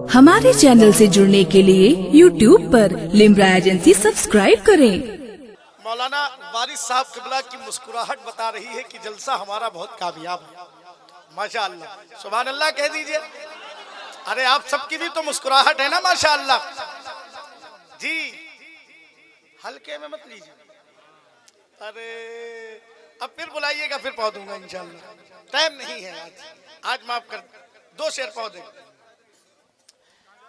हमारे चैनल से जुड़ने के लिए YouTube पर लिम्रा एजेंसी सब्सक्राइब करें। मौलाना वारिस साहब किबला की मुस्कुराहट बता रही है कि जलसा हमारा बहुत कामयाब है। माशाअल्लाह, सुभान अल्लाह कह दीजिए। अरे आप सबकी भी तो मुस्कुराहट है ना, माशाअल्लाह जी। हल्के में मत लीजिए। अरे अब फिर बुलाइएगा, फिर पौ दूंगा इंशाअल्लाह। टाइम नहीं है आज माफ कर। दो शेर पौधे।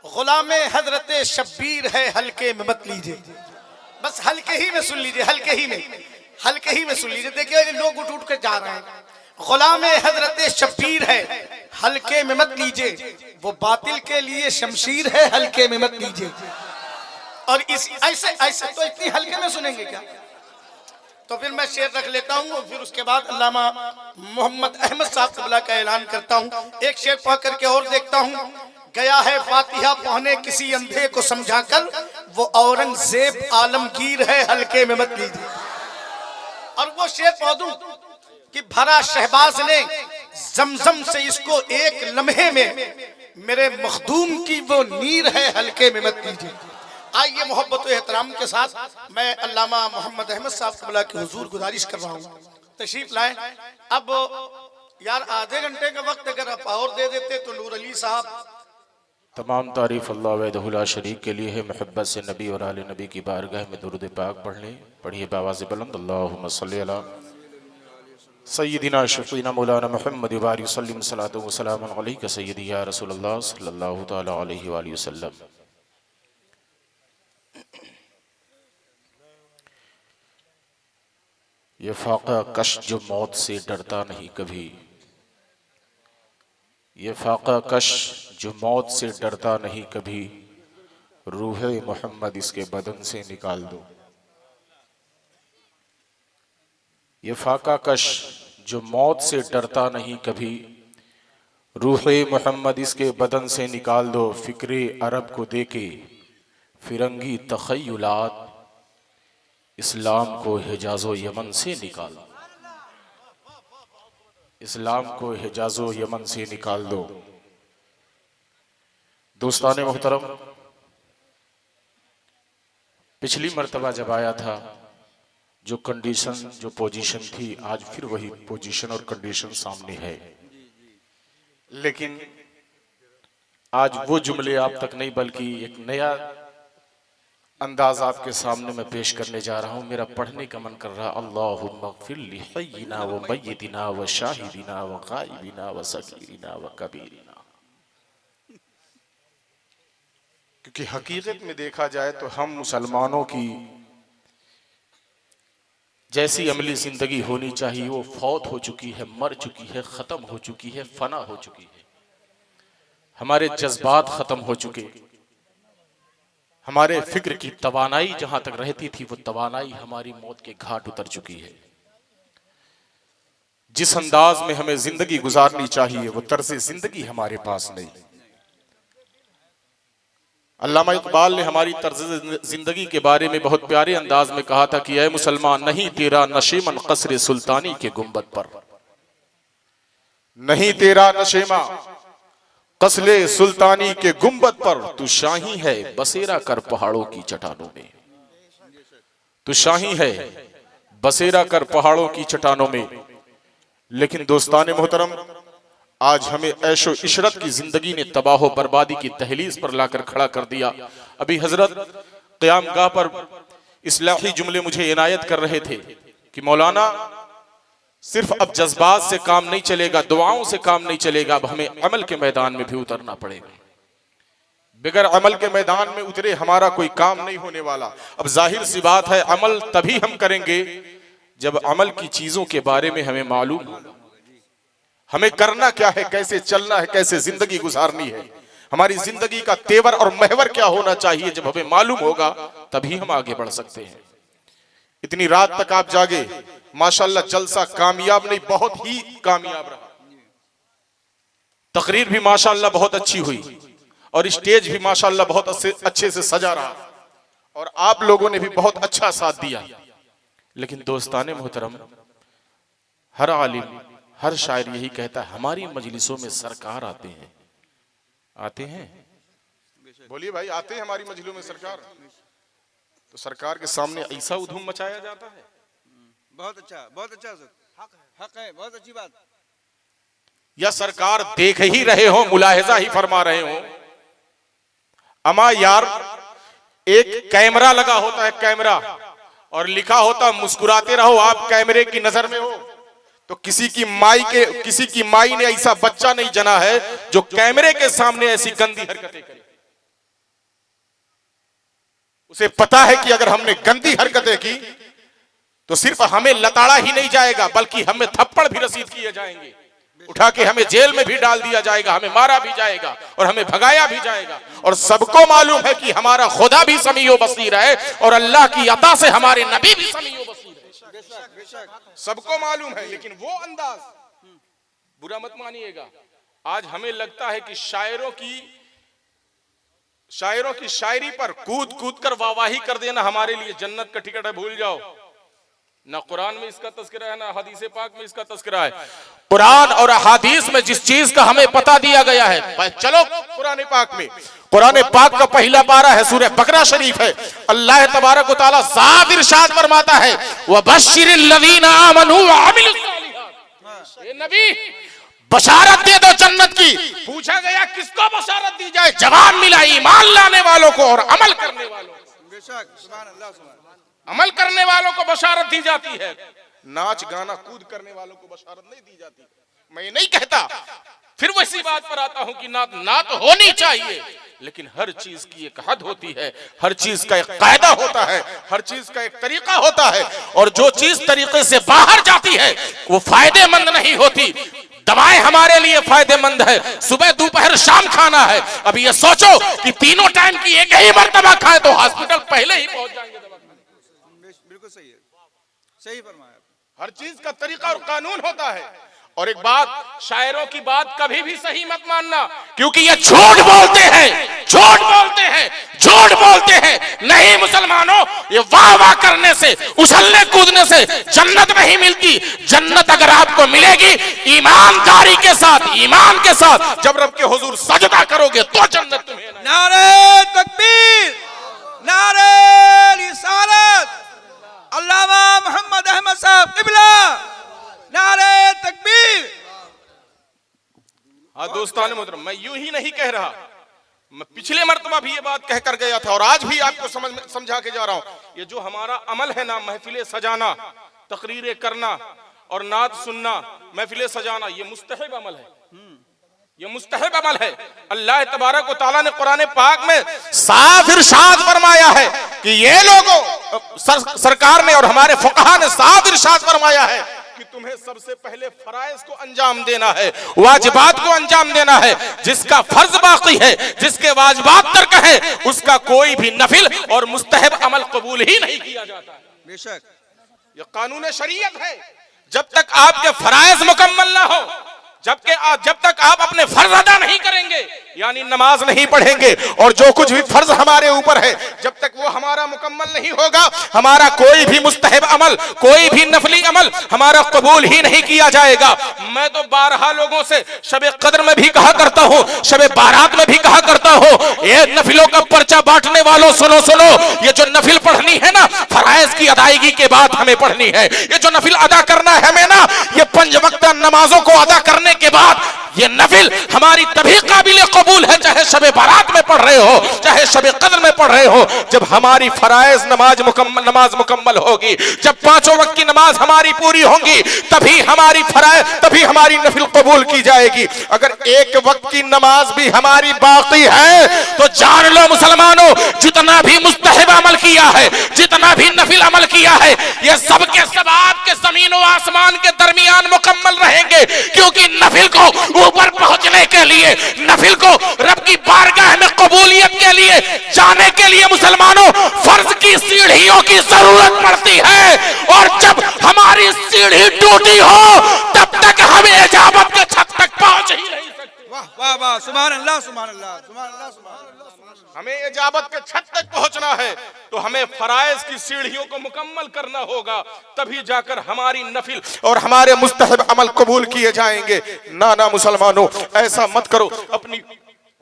गुलामे हजरत शब्बीर है, हल्के में मत लीजिए। बस हल्के ही में सुन लीजिए, हल्के ही में सुन लीजिए। देखिए लोग उठ उठ कर जा रहे हैं। गुलामे हजरत शब्बीर है, हल्के में मत लीजिए। वो बातिल के लिए शमशीर है, हल्के में मत लीजिए। और इस ऐसे ऐसे तो इतनी हल्के में सुनेंगे क्या? तो फिर मैं शेर रख लेता हूँ और फिर उसके बाद अल्लामा मोहम्मद अहमद साहब किबला का ऐलान करता हूँ। एक शेर पढ़ करके और देखता हूँ। गया है फातिहा पढ़ने किसी अंधे को समझाकर, वो औरंगजेब आलमगीर है, हल्के में मत लीजिए। और वो शेर पढ़ दूं कि भरा शहबाज ने जमजम से इसको एक लम्हे में, मेरे मखदूम की वो नीर है, हल्के में मत लीजिए। आइए मोहब्बत और एहतराम के साथ मैं अल्लामा मोहम्मद अहमद साहब किबला के हुजूर गुजारिश कर रहा हूँ, तशरीफ लाएं। अब यार आधे घंटे का वक्त अगर आप और दे देते तो नूर अली साहब। तमाम तारीफ़ अल्लाह वहदहुल शरीक के लिए है। मोहब्बत से नबी और आले नबी की बारगाह में दुरूद पाक पढ़ लें। पढ़िए बावाज़ बुलंद, अल्लाहुम्मा सल्ली अला सय्यिदिना शफ़ीना मौलाना मुहम्मद व आलिहि वसल्लम सलातो व सलामुन अलैका सय्यदी या रसूलल्लाह सल्लल्लाहु तआला अलैहि व आलिहि वसल्लम। ये फाका कश जो मौत से डरता नहीं कभी, ये फाका कश जो मौत से डरता नहीं कभी, रूहे मोहम्मद इसके बदन से निकाल दो। ये फाका कश जो मौत से डरता नहीं कभी, रूहे मोहम्मद इसके बदन से निकाल दो। फिक्रे अरब को देके फिरंगी तखय्युलात, इस्लाम को हिजाज़ो यमन से निकाल दो। इस्लाम को हिजाज़ो यमन से निकाल दो। दोस्ताने मोहतरम, पिछली मर्तबा जब आया था जो कंडीशन, जो पोजीशन थी, आज फिर वही पोजीशन और कंडीशन सामने है। लेकिन आज वो जुमले आप तक नहीं बल्कि एक नया अंदाज आपके सामने मैं पेश करने जा रहा हूँ। मेरा पढ़ने का मन कर रहा। अल्लाहुम्मा ग़फ़िर लि हय्यिना व मय्यितिना व शाहिदिना व ग़ाइबिना व सगीरिना व कबीरिना। क्योंकि हकीकत में देखा जाए तो हम मुसलमानों की जैसी अमली जिंदगी होनी चाहिए वो फौत हो चुकी है, मर चुकी है, खत्म हो चुकी है, फना हो चुकी है। हमारे जज्बात खत्म हो चुके, हमारे फिक्र की तवानाई जहां तक रहती थी वो तवानाई हमारी मौत के घाट उतर चुकी है। जिस अंदाज में हमें जिंदगी गुजारनी चाहिए वो तर्ज जिंदगी हमारे पास नहीं। अल्लामा इकबाल ने हमारी तर्ज जिंदगी के बारे में बहुत प्यारे अंदाज में कहा था कि ऐ मुसलमान, नहीं तेरा नशेमन कसरे सुल्तानी के गुंबद पर, नहीं तेरा नशेमा कसले सुल्तानी के गुंबद पर, तू शाही है बसेरा कर पहाड़ों की चट्टानों में। तू शाही है बसेरा कर पहाड़ों की चट्टानों में। लेकिन दोस्ताने मोहतरम, आज हमें ऐशो इशरत की जिंदगी ने तबाह बर्बादी की दहलीज पर लाकर खड़ा कर दिया। अभी हजरत क़यामगाह पर इस्लाही जुमले मुझे इनायत कर रहे थे कि मौलाना सिर्फ अब जज्बात से काम नहीं चलेगा, दुआओं से काम नहीं चलेगा, अब हमें अमल के मैदान में भी उतरना पड़ेगा। बगैर अमल के मैदान में उतरे हमारा कोई काम नहीं होने वाला। अब जाहिर सी बात है अमल तभी हम करेंगे जब अमल की चीजों के बारे में हमें मालूम हो, हमें करना क्या है, कैसे चलना है, कैसे जिंदगी गुजारनी है, हमारी जिंदगी का तेवर और महवर क्या होना चाहिए। जब हमें मालूम होगा तभी हम आगे बढ़ सकते हैं। इतनी रात तक आप जागे, माशाल्लाह जलसा कामयाब नहीं, बहुत ही कामयाब रहा। तकरीर भी माशाल्लाह बहुत अच्छी हुई और स्टेज भी माशाल्लाह बहुत अच्छे से सजा रहा और आप लोगों ने भी बहुत अच्छा साथ दिया। लेकिन दोस्ताने मोहतरम, हर आलिम, हर शायर यही कहता है, हमारी मजलिसों में सरकार आते हैं। आते हैं? बोलिए भाई, आते हैं हमारी मजलिसों में सरकार? तो सरकार के सामने ऐसा उधूम मचाया जाता है। बहुत अच्छा, बहुत अच्छा, हक है, बहुत अच्छी बात। या सरकार देख ही रहे हो, मुलाहिजा ही फरमा रहे हो? अमा यार, एक कैमरा लगा होता है, कैमरा, और लिखा होता मुस्कुराते रहो, आप कैमरे की नजर में हो। तो किसी की माई ने ऐसा बच्चा नहीं जना है जो कैमरे के सामने ऐसी गंदी हरकतें करे। उसे पता है कि अगर हमने गंदी हरकतें की तो सिर्फ हमें लताड़ा ही नहीं जाएगा, बल्कि हमें थप्पड़ भी रसीद किए जाएंगे, उठा के हमें जेल में भी डाल दिया जाएगा, हमें मारा भी जाएगा और हमें भगाया भी जाएगा। और सबको मालूम है कि हमारा खुदा भी समीओ बसीर है और अल्लाह की अता से हमारे नबी भी समीओ बसीर है। सबको मालूम है, लेकिन वो अंदाज, बुरा मत मानिएगा, आज हमें लगता है कि शायरों की शायरी पर कूद कूद कर वाहवाही कर देना हमारे लिए जन्नत का टिकट है। भूल जाओ, ना कुरान में इसका तस्करा है, ना हदीस पाक में इसका तस्करा है। कुरान और हदीस में जिस चीज का हमें पता दिया गया है, चलो कुरान पाक में, कुरान पाक का पहला पारा है, सूरह बकरा शरीफ है। अल्लाह तबारक व तआला साफ इरशाद फरमाता है, वबश्शिरिल लज़ीना आमनू व अमिलुस सालिहात। ये नबी, बशारत दे दो जन्नत की। पूछा गया किसको बशारत दी जाए? जवाब मिला, ईमान लाने वालों को और अमल करने वालों को। बेशक, सुभान अल्लाह, सुभान। अमल करने वालों को बशारत दी जाती है, नाच गाना कूद करने वालों को बशारत नहीं दी जाती। मैं ये नहीं कहता, फिर वैसी बात पर आता हूं कि नात होनी चाहिए, लेकिन हर चीज की एक हद होती है, हर चीज का एक कायदा होता है, हर चीज का एक तरीका होता है। और जो चीज तरीके से बाहर जाती है वो फायदेमंद नहीं होती। दवाएं हमारे लिए फायदेमंद है, सुबह दोपहर शाम खाना है। अब ये सोचो कि तीनों टाइम की एक ही मर्तबा खाएं तो हॉस्पिटल पहले ही पहुंच जाएंगे। बिल्कुल सही है, सही फरमाया। हर चीज का तरीका और कानून होता है। और एक बात, शायरों की बात कभी भी सही मत मानना, क्योंकि ये झूठ बोलते हैं, झूठ बोलते हैं, झूठ बोलते हैं। नहीं मुसलमानों, ये वाह वाह करने से, उछलने कूदने से जन्नत नहीं मिलती। जन्नत अगर आपको मिलेगी ईमानदारी के साथ, ईमान के साथ, जब रब के हुजूर सजदा करोगे तो जन्नत तुम्हें। नारे तकबीर, नारे रिसालत, अल्लामा मोहम्मद अहमद साहब किबला, नारे तकबीर। हाँ दोस्तान मोहतरम, मैं यूं ही नहीं कह रहा, मैं पिछले मर्तबा भी ये बात कह कर गया था और आज भी आपको समझा के जा रहा हूं। ये जो हमारा अमल है ना, महफिलें सजाना, तकरीरें करना और नात सुनना, महफिलें सजाना, ये मुस्तहब अमल है, ये मुस्तहब अमल है। अल्लाह तबारक व तआला ने कुरान पाक में साफ इरशाद फरमाया है कि ये लोगों, सरकार ने और हमारे फुक़हा ने साफ इरशाद फरमाया है कि तुम्हें सबसे पहले फराइज को अंजाम देना है, वाजिबात को अंजाम देना है। जिसका फर्ज बाकी है, जिसके वाजिबात तर्क है, उसका कोई भी नफिल और मुस्तहब अमल कबूल ही नहीं किया जाता। बेशक, ये कानून शरीयत है। जब तक आपके फराइज मुकम्मल ना हो, जब तक आप अपने फर्ज अदा नहीं करेंगे, यानी नमाज नहीं पढ़ेंगे और जो कुछ भी फर्ज हमारे ऊपर है, जब तक वो हमारा मुकम्मल नहीं होगा, हमारा कोई भी मुस्तहब अमल, कोई भी नफली अमल हमारा कबूल ही नहीं किया जाएगा। मैं तो बारहा लोगों से शबे कद्र में भी कहा करता हूँ, शबे बारात में भी कहा करता हूँ, ये नफिलों का पर्चा बांटने वालों सुनो सुनो, ये जो नफिल पढ़नी है ना, फराइज की अदायगी के बाद हमें पढ़नी है। ये जो नफिल अदा करना है हमें ना, ये 5 वक्त नमाजों को अदा करने के बाद ये नफिल हमारी तभी काबिल कबूल है, चाहे शबे बारात में पढ़ रहे हो, चाहे शबे कद्र में पढ़ रहे हो। जब हमारी फराइज नमाज मुकम्मल होगी, जब 5 वक्त की नमाज हमारी पूरी होगी, तभी हमारी फराइज, तभी हमारी नफिल कबूल की जाएगी। अगर 1 वक्त की नमाज भी हमारी बाकी है तो जान लो मुसलमानों, जितना भी मुस्तहब अमल किया है, जितना भी नफिल अमल किया है, ये सब के सब आपके जमीन और आसमान के दरमियान मुकम्मल रहेंगे। क्योंकि नफिल को ऊपर पहुंचने के लिए, नफिल को रब की बारगाह में कबूलियत के लिए जाने के लिए मुसलमानों, फर्ज की सीढ़ियों की जरूरत पड़ती है। और जब हमारी सीढ़ी टूटी हो, तब तक हम इजाबत के छत तक पहुंच ही नहीं सकते। वाह वाह वाह, सुभान अल्लाह, सुभान अल्लाह, सुभान अल्लाह, सुभान अल्लाह। हमें इजाबत के छत तक पहुंचना है तो हमें फराइज की सीढ़ियों को मुकम्मल करना होगा, तभी जाकर हमारी नफिल और हमारे मुस्तहब अमल कबूल किए जाएंगे। ना मुसलमानों, ऐसा मत करो, अपनी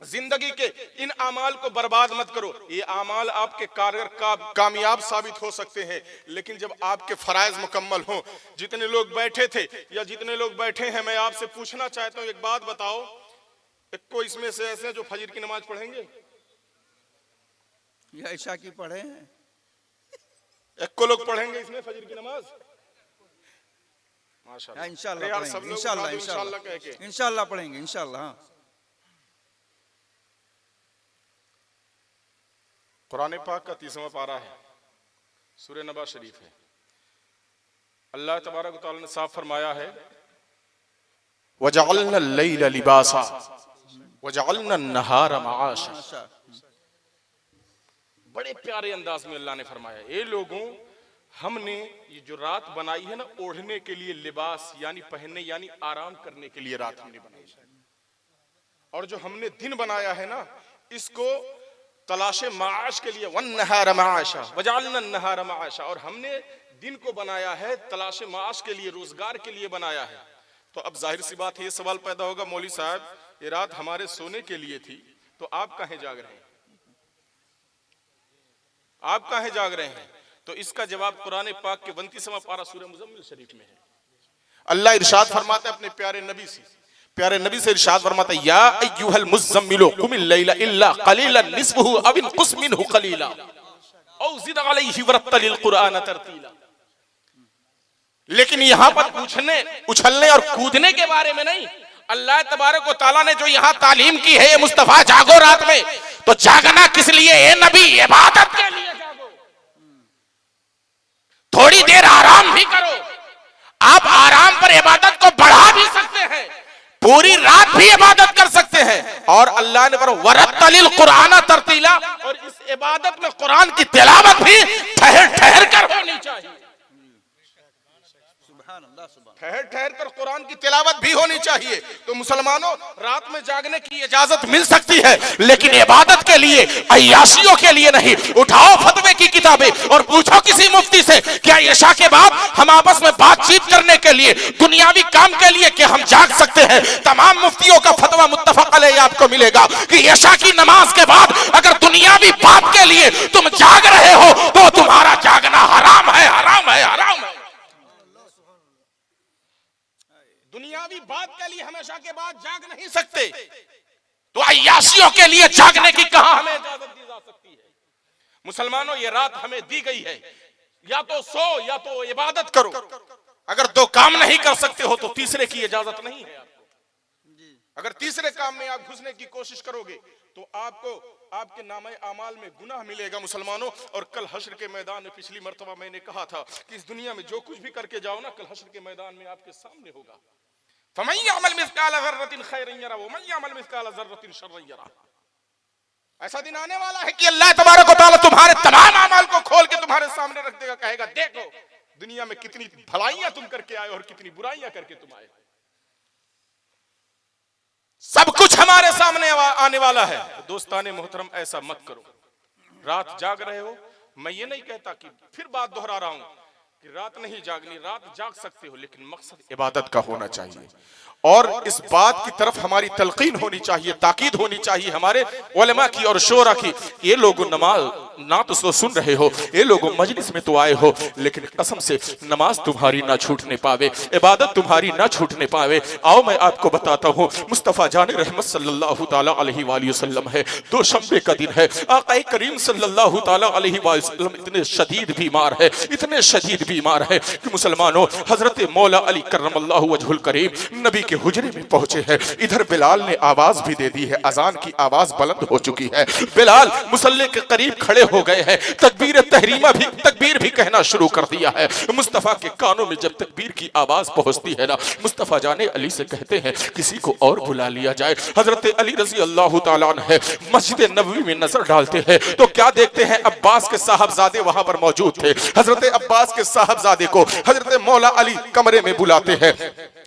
जिंदगी के इन आमाल को बर्बाद मत करो। ये आमाल आपके कारगर कामयाब साबित हो सकते हैं, लेकिन जब आपके फराइज मुकम्मल हों। जितने लोग बैठे थे या जितने लोग बैठे हैं, मैं आपसे पूछना चाहता हूं, एक बात बताओ, एक को इसमें से ऐसे जो फजर की नमाज पढ़ेंगे या ईशा की पढ़े हैं? एक को लोग पढ़ेंगे इसमें फजर की नमाज? माशाअल्लाह, इंशाअल्लाह यार पढ़ेंगे, सब लोग इंशाअल्लाह, इंशाअल्लाह कह के। इंशाअल्लाह पढ़ेंगे, इंशाअल्लाह। हाँ, कुरान पाक का 30वां पारा है, सूरह नबा शरीफ है। अल्लाह तबारक व तआला ने साफ फरमाया है, वजअलना लैला लिबासा वजअलना नहारा मआशा। बड़े प्यारे अंदाज में अल्लाह ने फरमाया, ए लोगों, हमने ये जो रात बनाई है ना, ओढ़ने के लिए लिबास यानी पहनने यानी आराम करने के लिए रात हमने बनाई है, और जो हमने दिन बनाया है ना, इसको तलाशे माश के लिए, वन नहार माशा वजालना नहार माशा, और हमने दिन को बनाया है तलाशे माश के लिए, रोजगार के लिए बनाया है। तो अब जाहिर सी बात है, ये सवाल पैदा होगा, मौली साहब ये रात हमारे सोने के लिए थी, तो आप काहे जाग रहे हैं? आप काहे जाग रहे हैं? तो इसका जवाब कुरान पाक के 32वां पारा सूरह मुज़म्मिल शरीफ में है। अल्लाह इरशाद फरमाता है अपने प्यारे नबी से इरशाद फरमाता है, या अय्युहल मुज़म्मिलु कुमिल लैला इल्ला कलीलन निस्फहु अव इनकुस मिनहु कलीला औ ज़िद अलैहि वरत्तिल कुरान तरतीला। लेकिन यहां पर उछलने और कूदने के बारे में नहीं, अल्लाह तबारक व तआला ने जो यहां तालीम की है, मुस्तफा जागो रात में, तो जागना किस लिए है नबी? इबादत के लिए जागो। थोड़ी देर आराम भी करो, आप आराम पर इबादत को बढ़ा भी सकते हैं, पूरी रात भी इबादत कर सकते हैं। और अल्लाह ने फरमाया वरत्तिल कुरान तरतीला, और इस इबादत में कुरान की तिलावत भी ठहर कर होनी चाहिए। ठहर कर कुरान की तिलावत भी होनी चाहिए। तो मुसलमानों, रात में जागने की इजाजत मिल सकती है, लेकिन इबादत के लिए, अय्याशियों के लिए नहीं। उठाओ फतवे की किताबें और पूछो किसी मुफ्ती से, क्या इशा के बाद हम आपस में बातचीत करने के लिए, दुनियावी काम के लिए क्या हम जाग सकते हैं? तमाम मुफ्तियों का फतवा मुत्तफक अलैह आपको मिलेगा कि इशा की नमाज के बाद अगर दुनियावी बात के लिए तुम जाग रहे हो तो तुम्हारा जागना हराम है, हराम है, हराम है। दुनियावी बात के लिए हमेशा के बाद जाग नहीं सकते, तो अय्याशियों के लिए जागने की कहां हमें इजाजत दी जा सकती है? मुसलमानों, ये रात हमें दी गई है, या तो सो या तो इबादत करो। अगर दो काम नहीं कर सकते हो तो तीसरे की इजाजत नहीं है आपको। अगर तीसरे काम में आप घुसने की कोशिश करोगे तो आपको आपके नामे आमाल में गुनाह मिलेगा मुसलमानों। और कल हश्र के मैदान में, पिछली मर्तबा मैंने कहा था कि इस दुनिया में जो कुछ भी करके जाओ ना, कल हश्र के मैदान में आपके सामने होगा। फमन यअमल मिस्काल ज़र्रतिन खैरन यरा व मन यअमल मिस्काल ज़र्रतिन शर्रन यरा। ऐसा दिन आने वाला है कि अल्लाह तबारक व तआला तुम्हारे तमाम आमाल को खोल के तुम्हारे सामने रख देगा, कहेगा देखो दुनिया में कितनी भलाइयां तुम करके आए और कितनी बुराइयां करके तुम आए। सब कुछ हमारे सामने आने वाला है। दोस्ताने मोहतरम, ऐसा मत करो। रात जाग रहे हो, मैं ये नहीं कहता कि, फिर बात दोहरा रहा हूं कि रात नहीं जागनी, रात जाग सकते हो, लेकिन मकसद इबादत का होना चाहिए। और इस बात की तरफ हमारी तलकीन होनी चाहिए, ताकीद होनी चाहिए हमारे उलमा की और शोरा की। ये लोग नमाज ना तो सुन रहे हो, ये लोग मजलिस में तो आए हो, लेकिन कसम से नमाज तुम्हारी ना छूटने पावे, इबादत तुम्हारी ना छूटने पावे। आओ मैं आपको बताता हूँ, मुस्तफ़ा जान रहमत सल्लल्लाहु ताला अलैहि वसल्लम है, दोशंबे का दिन है। आक़ा करीम सल्लल्लाहु ताला अलैहि वसल्लम इतने शदीद बीमार है, इतने शदीद बीमार है कि मुसलमानों, हजरत मौला अली करमल्लाहु वजहुल करीम नबी के हुजरे में पहुंचे हैं। इधर बिलाल ने आवाज भी दे दी है, अजान की आवाज बुलंद हो चुकी है। बिलाल मुसल्ले के करीब खड़े हो गए हैं, तकबीर भी कहना शुरू कर दिया है। मुस्तफा के कानों में जब तकबीर की आवाज पहुंचती है ना, मुस्तफा जाने अली से कहते हैं किसी को और बुला लिया जाए। हजरत अली रजी अल्लाह तआला अन्हु मस्जिद नबवी में नजर डालते हैं तो क्या देखते हैं, अब्बास के साहबजादे वहां पर मौजूद थे। हजरत अब्बास के साहबजादे को हजरत मौला अली कमरे में बुलाते हैं।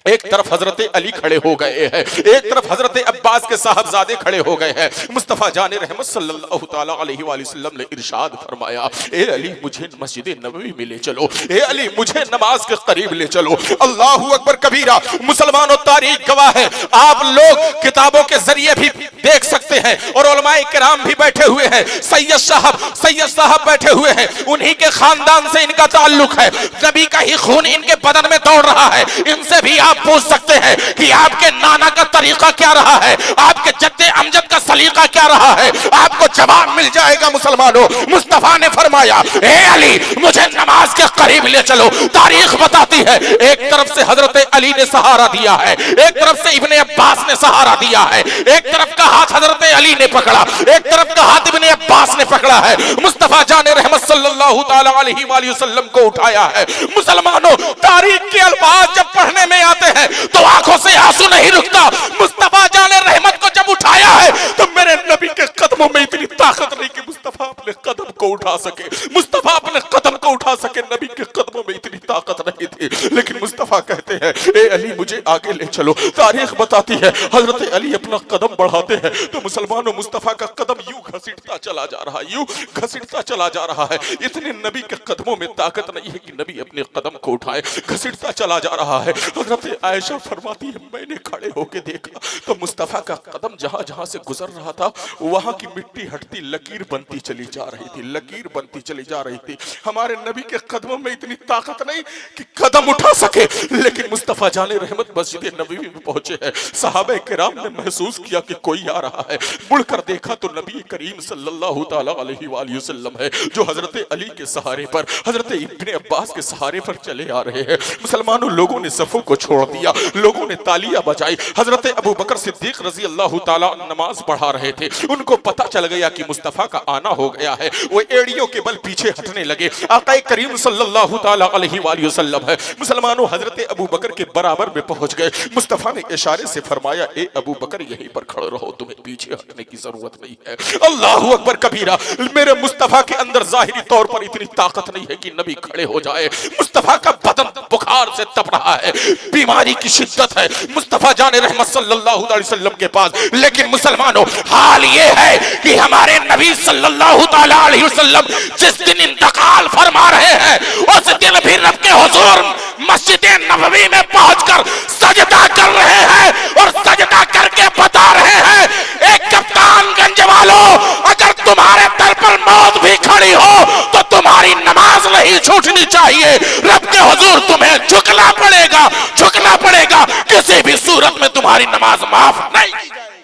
एक तरफ हजरत अली खड़े हो गए हैं, एक तरफ हजरत अब्बास के साहबजादे खड़े हो गए हैं। मुस्तफा जान रहमत सल्लल्लाहु ताला अलैहि वसल्लम ने इरशाद फरमाया, ए अली मुझे मस्जिद नबवी में ले चलो, ए अली मुझे नमाज के करीब ले चलो। अल्लाहु अकबर कबीरा। मुसलमानों, तारीख गवाह है, आप लोग किताबों के जरिए भी देख सकते हैं और उलमाए किराम भी बैठे हुए हैं। सैयद साहब बैठे हुए हैं, उन्हीं के खानदान से इनका ताल्लुक है, नबी का ही खून इनके बदन में दौड़ रहा है। इनसे भी आप पूछ सकते हैं कि आपके नाना का तरीका क्या रहा है, आपके जद्दे अमजद का सलीका क्या रहा है, आपको जवाब मिल जाएगा। मुसलमानों, मुस्तफा ने फरमाया, ए अली मुझे नमाज के करीब ले चलो। तारीख बताती है, एक तरफ से हजरत अली ने सहारा दिया है, एक तरफ से इब्ने अब्बास ने सहारा दिया है, एक तरफ का हाथ हजरत अली ने पकड़ा, एक तरफ का हाथ इब्ने अब्बास ने पकड़ा है। मुस्तफा जान रहमत सल्लल्लाहु ताला अलैहि वसल्लम को उठाया है। मुसलमानों, तारीख के अल्फाज जब पढ़ने में आते हैं तो आंखों से आंसू नहीं रुकता। मुस्तफा जान रहमत को जब उठाया है तो मेरे नबी के कदमों में इतनी ताकत नहीं कि मुस्तफा अपने कदम को उठा सके, मुस्तफा अपने कदम को उठा सके। नबी के कदमों में इतनी ताकत नहीं थी, लेकिन मुस्तफा कहते हैं, ए अली मुझे आगे ले चलो। तारीख बताती है, हजरत अली अपना कदम बढ़ाते हैं तो मुसलमानों, मुस्तफा का कदम यूं घसीटता चला जा रहा है, यूं घसीटता चला जा रहा है। इतने नबी के कदमों में ताकत नहीं है कि नबी अपने कदम को उठाए, घसीटता चला जा रहा है। हजरत आयशा फरमाती है, मैंने खड़े होके देखा तो मुस्तफा का कदम जहां जहां से गुजर रहा था वहां की मिट्टी हटती लकीर बनती चली जा रही थी, लकीर बनती चली जा रही थी। हमारे नबी के कदमों में इतनी ताकत नहीं कि कदम उठा सके, लेकिन मुस्तफा जाने रहमत मस्जिद नबवी में पहुंचे हैं। सहाबे किराम ने महसूस किया कि कोई आ रहा है, मुड़कर देखा तो नबी करीम सल्लल्लाहु ताला अलैहि वसल्लम है, जो हजरत अली के सहारे पर, हजरत इब्ने अब्बास के सहारे पर चले आ रहे हैं। मुसलमानों, लोगों ने सफों को छोड़ दिया, लोगों ने तालियां बजाई। हजरत अबू बकर सिद्दीक रजी अल्लाह ताला नमाज पढ़ा रहे थे, उनको पता चल गया कि मुस्तफा का आना हो गया है। वो एड़ियों के बल पीछे हटने लगे। आका करीम सल्लल्लाहु ताला अलैहि वसल्लम है, मुसलमानों, हजरत अबू बकर के बराबर में पहुंच गए। मुस्तफा ने इशारे से फरमाया, ए अबू बकर यहीं पर खड़े रहो, तुम्हें पीछे हटने की जरूरत नहीं है। अल्लाहु अकबर कबीरा। मेरे मुस्तफा के अंदर जाहिरी तौर पर इतनी ताकत नहीं है कि नबी खड़े हो जाए। मुस्तफा का बदन बुखार से तप रहा है, बीमारी की शिद्दत है मुस्तफा जाने रहमत सल्लल्लाहु अलैहि वसल्लम के पास। लेकिन मुसलमानों, हाल ये है कि हमारे नबी सल्लल्लाहु ताला अलैहि वसल्लम जिस दिन इंतकाल फरमा रहे हैं, उस दिन भी रब के हुजूर मस्जिद नबवी में पहुंचकर सजदा कर रहे हैं और सजदा करके बता रहे हैं, एक कप्तानगंज वालों, अगर तुम्हारे दर पर मौत भी खड़ी हो तो तुम्हारी नमाज नहीं छूटनी चाहिए। रब के हुजूर तुम्हें झुकना पड़ेगा, झुकना पड़ेगा, किसी भी सूरत में तुम्हारी नमाज माफ नहीं की जाएगी।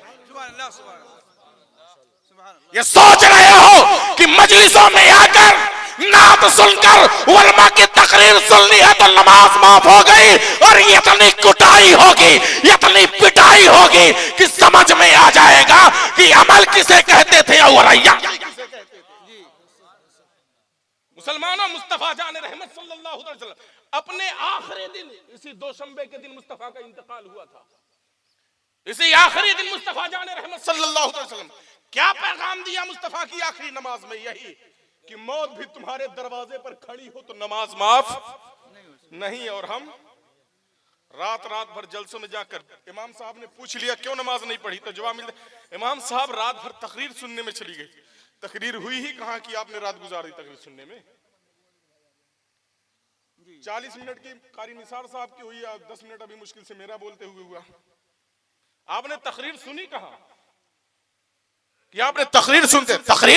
ये सोच रहे हो कि मजलिसों में आकर नात सुनकर उलमा की तकरीर सुननी है तो नमाज माफ हो गई, और इतनी कुटाई होगी, इतनी पिटाई होगी कि समझ में आ जाएगा कि अमल किसे कहते थे और रैया। मुसलमानों, मुस्तफा जान रहमत सल्लल्लाहु अलैहि वसल्लम अपने आखिरी दिन, इसी दोशंबे के दिन मुस्तफा का इंतकाल हुआ था। इसी आखिरी दिन मुस्तफा जान रहमत सल्लल्लाहु अलैहि वसल्लम क्या पैगाम दिया मुस्तफा की आखिरी नमाज में? यही कि मौत भी तुम्हारे दरवाजे पर खड़ी हो तो नमाज माफ नहीं। और हम रात भर जलसों में जाकर, इमाम साहब ने पूछ लिया क्यों नमाज नहीं पढ़ी, तो जवाब मिलता, इमाम साहब रात भर तकरीर सुनने में चली गई। तकरीर हुई ही कहां कि आपने रात गुजार दी तकरीर सुनने में। 40 मिनट की कारी निसार साहब की हुई, 10 मिनट अभी मुश्किल से मेरा बोलते हुए हुआ। आपने तकरीर सुनी कहां कि आपने तकरीर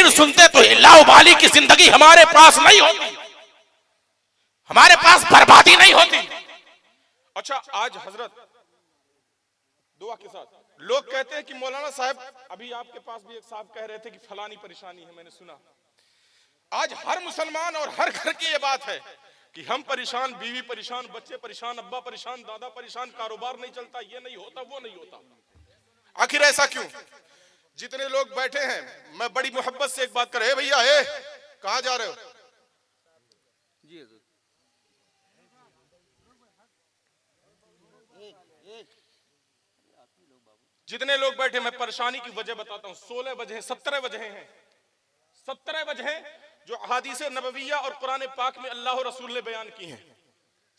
सुनते तो लाउबाली की जिंदगी हमारे पास नहीं होती, हमारे पास बर्बादी नहीं होती। अच्छा, आज हजरत दुआ के साथ लोग कहते हैं कि मौलाना साहब, अभी आपके पास भी एक साहब कह रहे थे कि फलानी परेशानी है, मैंने सुना। आज हर मुसलमान और हर घर की ये बात है कि हम परेशान, बीवी परेशान, बच्चे परेशान, अब्बा परेशान, दादा परेशान, कारोबार नहीं चलता, ये नहीं होता, वो नहीं होता। आखिर ऐसा क्यों? जितने लोग बैठे हैं, मैं बड़ी मोहब्बत से एक बात कर, भैया कहां जा रहे हो? जी जितने लोग बैठे, मैं परेशानी की वजह बताता हूं। 16 वजह, 17 वजह हैं, 17 वजह जो अहादीस नबविया और कुरान पाक में अल्लाह और रसूल ने बयान की हैं।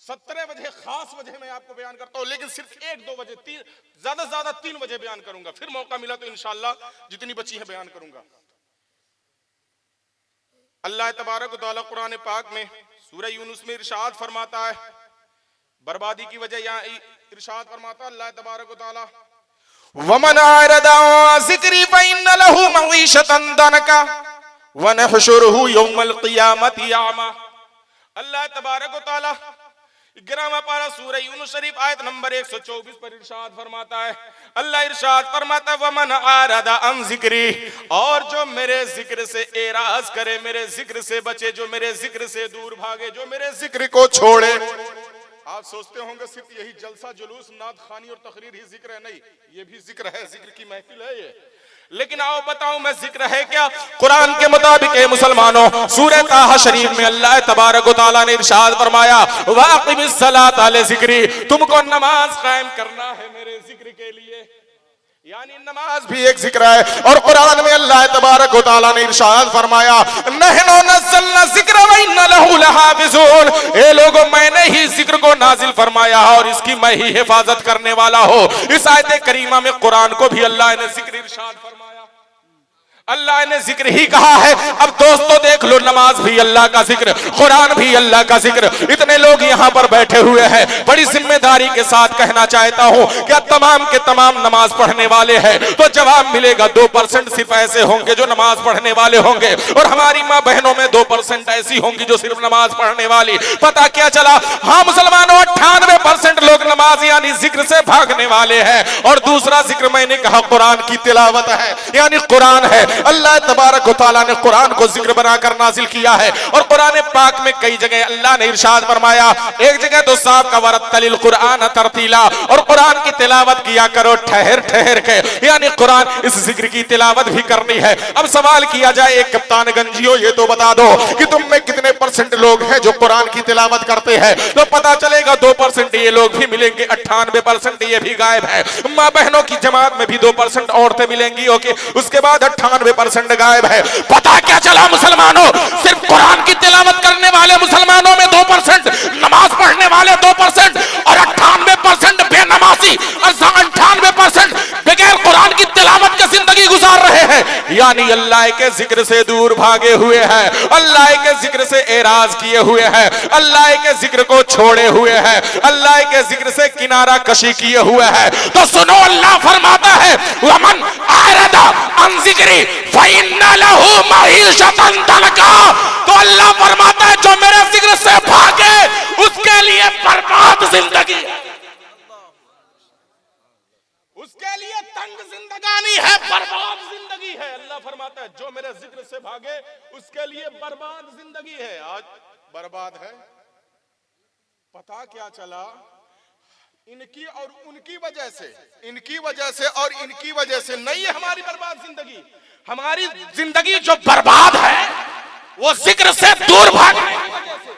17 बजे खास वजह मैं आपको बयान करता हूं, लेकिन सिर्फ 1-2 बजे, ज्यादा से ज्यादा 3 बजे बयान करूंगा। फिर मौका मिला तो इंशाअल्लाह जितनी बची है बयान करूंगा। अल्लाह तबारक व तआला कुरान पाक में सूरह यूनुस में इरशाद फरमाता है, बर्बादी की वजह यहाँ इरशाद फरमाता है अल्लाह तबारक व तआला, वमन आरदा ज़िक्री फइन्न लहू मईशतन दनका वनहशुरुहु यौमल क़ियामति अमा। अल्लाह तबारक व तआला 11वां पारा सूरह यूनुस शरीफ आयत नंबर 124 पर इरशाद फरमाता है, अल्लाह इरशाद फरमाता है वमन आरदा अन ज़िक्री, और जो मेरे जिक्र से एराज करे, मेरे जिक्र से बचे, जो मेरे जिक्र से दूर भागे, जो मेरे जिक्र को छोड़े। आप सोचते होंगे सिर्फ यही जलसा जुलूस नात खानी और तकरीर ही जिक्र है, नहीं, ये भी जिक्र है, जिक्र की महफिल है ये। लेकिन आओ बताऊं मैं जिक्र है क्या? कुरान के मुताबिक मुसलमानों सूरह ताहा शरीफ में अल्लाह तबारक व तआला ने इरशाद फरमाया वाक़िमिस सलात अला ज़िक्री, तुमको नमाज कायम करना है मेरे जिक्र के लिए, यानी नमाज भी एक जिक्र है। और कुरान में अल्लाह तबारक व तआला ने इरशाद फरमाया नहनु नज़्ज़लना ज़िक्र व इन्ना लहू लहाफ़िज़ून, ए लोगों मैंने ही जिक्र को नाजिल फरमाया और इसकी मैं ही हिफाजत करने वाला हूं। इस आयत करीमा में कुरान को भी अल्लाह ने जिक्र इरशाद फरमाया, अल्लाह ने जिक्र ही कहा है। अब दोस्तों देख लो, नमाज भी अल्लाह का जिक्र, कुरान भी अल्लाह का जिक्र। इतने लोग यहाँ पर बैठे हुए हैं, बड़ी जिम्मेदारी के साथ कहना चाहता हूँ क्या तमाम के तमाम नमाज पढ़ने वाले हैं? तो जवाब मिलेगा 2% सिर्फ ऐसे होंगे जो नमाज पढ़ने वाले होंगे, और हमारी माँ बहनों में 2% ऐसी होंगी जो सिर्फ नमाज पढ़ने वाली। पता क्या चला? हाँ मुसलमानों, 98% लोग नमाज यानी जिक्र से भागने वाले हैं। और दूसरा जिक्र मैंने कहा कुरान की तिलावत है, यानी कुरान है। अल्लाह तबारक व तआला ने कुरान को जिक्र बनाकर नाजिल किया है, और कुरान पाक में कई जगह अल्लाह ने इरशाद फरमाया, एक जगह तो साफ का वरत्तलिल कुरान तरतीला, और कुरान की तिलावत किया करो ठहर ठहर के, यानी कुरान इस जिक्र की तिलावत भी करनी है। अब सवाल किया जाए एक कप्तान गंजियो, ये तो बता दो कि तुम में कितने % लोग हैं जो कुरान की तिलावत करते हैं? तो पता चलेगा 2% ये लोग भी मिलेंगे, 98% ये भी गायब है। माँ बहनों की जमात में भी 2% औरतें मिलेंगी, ओके, उसके बाद 98% गायब है। पता क्या चला मुसलमानों? सिर्फ कुरान की तिलावत करने वाले मुसलमानों में 2%, नमाज पढ़ने वाले 2%, और 98% बेनमाजी और 98% बगैर कुरान की तिलावत की जिंदगी गुजार रहे हैं, यानी अल्लाह के जिक्र से दूर भागे हुए हैं, अल्लाह के जिक्र से एराज किए हुए हैं, अल्लाह के जिक्र को छोड़े हुए हैं, अल्लाह के जिक्र से किनारा कशी किए हुए हैं। तो सुनो, अल्लाह फरमाता है वमन आरदा अन ज़िक्री फइन्ना लहू मईशतन दनका, तो अल्लाह फरमाता है जो मेरे जिक्र से भागे उसके लिए बर्बाद जिंदगी है, उसके लिए तंग जिंदगानी है, बर्बाद जिंदगी है। अल्लाह फरमाता है जो मेरे जिक्र से भागे उसके लिए बर्बाद जिंदगी है। आज बर्बाद है। पता क्या चला? इनकी और उनकी वजह से, इनकी वजह से और इनकी वजह से नहीं है हमारी बर्बाद जिंदगी। हमारी जिंदगी जो बर्बाद है वो जिक्र से दूर भागने की वजह से।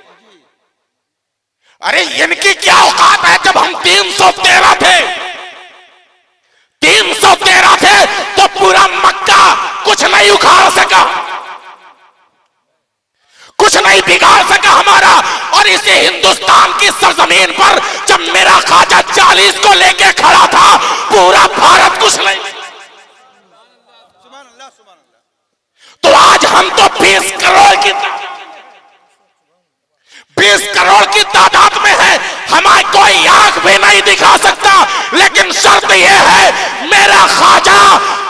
अरे इनकी क्या औकात है? जब हम 313 थे, 313 थे तो पूरा मक्का कुछ नहीं उखाड़ सका, कुछ नहीं बिगाड़ सका हमारा। और इसी हिंदुस्तान की सरजमीन पर जब मेरा ख्वाजा 40 को लेके खड़ा था, पूरा भारत कुछ नहीं। तो आज हम तो 20 करोड़ की तादाद में है, हमारे कोई आंख भी नहीं दिखा सकता। लेकिन शर्त यह है, मेरा ख्वाजा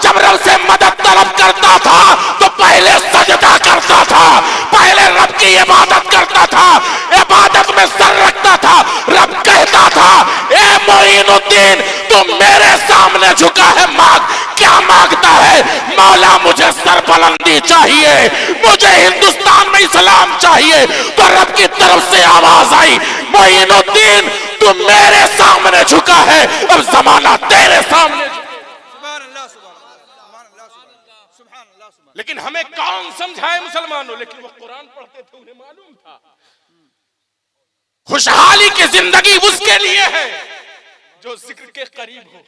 जब रब से मदद तलब करता था तो पहले सजदा करता था, पहले रब की इबादत करता था, इबादत में सर रखता था। रब कहता था ए मोइनुद्दीन तू मेरे सामने झुका है, मांग। क्या मांगता है? मौला मुझे सरबुलंदी चाहिए, मुझे हिंदुस्तान में इस्लाम चाहिए। तो रब की तरफ से आवाज आई मोइनुद्दीन तू मेरे सामने झुका है, अब जमाना तेरे सामने। लेकिन हमें कौन समझाए मुसलमानों? लेकिन वो कुरान पढ़ते थे, उन्हें मालूम था खुशहाली की जिंदगी उसके लिए है जो जिक्र के करीब हो,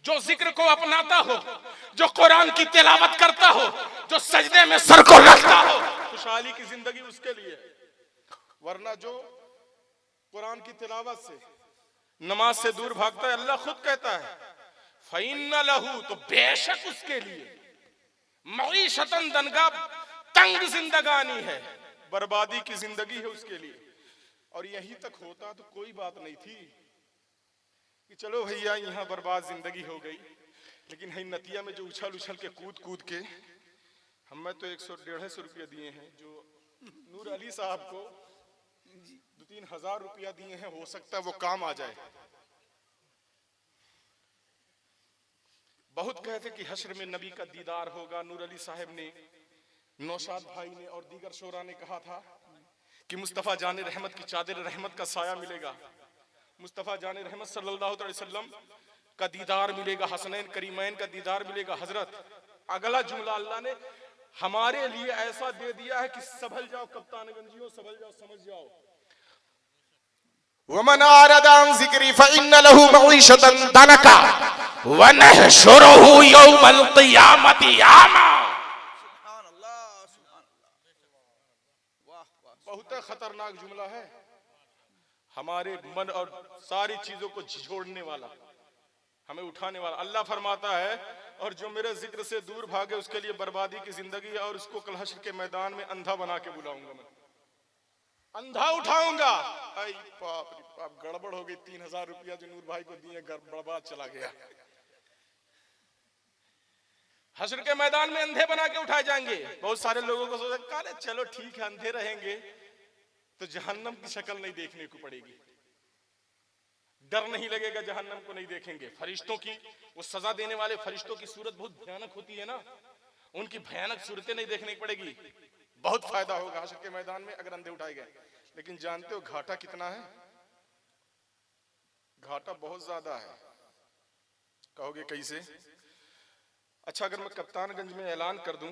जो जिक्र को अपनाता हो, जो कुरान की तिलावत करता हो, जो सजदे में सर को रखता हो। खुशहाली की जिंदगी उसके लिए। वरना जो कुरान की तिलावत से, नमाज से दूर भागता है, अल्लाह खुद कहता है फ़इन्न लहू, तो बेशक उसके लिए मईशतन दनगा, तंग जिंदगानी है, बर्बादी की जिंदगी है उसके लिए। और यहीं तक होता तो कोई बात नहीं थी कि चलो भैया यहाँ बर्बाद जिंदगी हो गई, लेकिन है नतिया में जो उछल उछल के कूद कूद के, हमें तो 100-150 रुपया दिए हैं, जो नूर अली साहब को 2-3 हजार रुपया दिए हैं, हो सकता है वो काम आ जाए। बहुत कहते कि हश्र में नबी का दीदार होगा। नूर अली साहब ने, नौशाद भाई ने और दीगर शोरा ने कहा था कि मुस्तफ़ा जाने रहमत की चादर रहमत का साया मिलेगा, मुस्तफ़ा जाने रहमत सल्लल्लाहु अलैहि वसल्लम का दीदार मिलेगा, हसनैन करीमैन का दीदार मिलेगा। हजरत अगला जुमला अल्लाह ने हमारे लिए ऐसा दे दिया है कि संभल जाओ कप्तानगंजियों, संभल जाओ, समझ जाओ। वमन आरदा अन ज़िक्री फ़इन्न लहू मईशतन दनका वनहशुरुहु यौमल क़ियामति आमा। बहुत खतरनाक जुमला है, हमारे मन और सारी चीजों को झिझोड़ने वाला, हमें उठाने वाला। अल्लाह फरमाता है और जो मेरे जिक्र से दूर भागे उसके लिए बर्बादी की जिंदगी है, और उसको कल हश्र के मैदान में अंधा बना के बुलाऊंगा, मैं अंधा उठाऊंगा। आई बाप रे बाप, गड़बड़ हो गई। 3000 रुपया जो नूर भाई को दिए बर्बाद चला गया। हश्र के मैदान में अंधे बना के उठाए जाएंगे। बहुत सारे लोगों को सोचा अरे चलो ठीक है, अंधे रहेंगे तो जहन्नम की शक्ल नहीं देखने को पड़ेगी, डर नहीं लगेगा, जहन्नम को नहीं देखेंगे। फरिश्तों की वो सजा देने वाले फरिश्तों की सूरत बहुत भयानक होती है ना, उनकी भयानक सूरतें नहीं देखने की पड़ेगी। बहुत फायदा होगा हश्र के मैदान में अगर अंधे उठाए गए। लेकिन जानते हो घाटा कितना है? घाटा बहुत ज्यादा है। कहोगे कैसे? अच्छा, अगर मैं कप्तानगंज में ऐलान कर दूं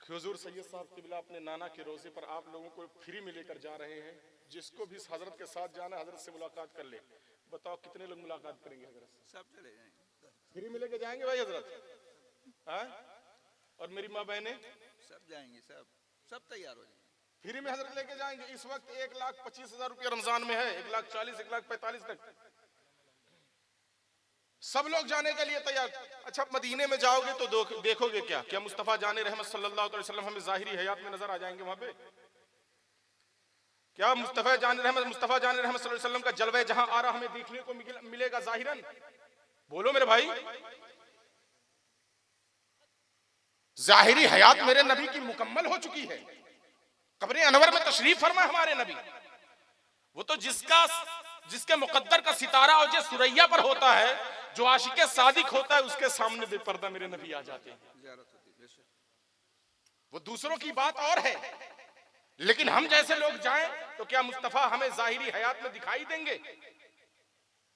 कि हुजूर सैयद साहब क़िबला अपने नाना के रोज़े पर आप लोगों को फ्री में लेकर जा रहे हैं, जिसको भी हजरत के साथ जाना हजरत से मुलाकात कर ले, बताओ कितने लोग मुलाकात करेंगे हजरत से? सब चले जाएंगे, फ्री में लेकर जाएंगे भाई हजरत, हाँ? और मेरी माँ बहनें सब जाएंगे, सब तैयार हो जाएंगे, फ्री में हजरत लेके जाएंगे। इस वक्त 1,25,000 रुपया रमजान में है, 1,40,000 1,45,000 तक सब लोग जाने के लिए तैयार। अच्छा, मदीने में जाओगे तो देखोगे क्या मुस्तफा जाने रहमत सल्लल्लाहु अलैहि वसल्लम हमें जाहिरी हयात में नजर आ जाएंगे वहां पे? क्या मुस्तफा जाने रहमत सल्लल्लाहु अलैहि वसल्लम का जलवा जहां आ रहा हमें देखने को मिलेगा जाहिरन? बोलो मेरे भाई, जाहिरी हयात मेरे नबी की मुकम्मल हो चुकी है। कब्र अनवर में तशरीफ फरमा हमारे नबी, वो तो जिसके मुकद्दर का सितारा और जो सुरैया पर होता है, जो आशिके सादिक होता है, उसके सामने बेपर्दा मेरे नबी आ जाते हैं। वो दूसरों की बात और है, लेकिन हम जैसे लोग जाएं तो क्या मुस्तफा हमें जाहिरी हयात में दिखाई देंगे?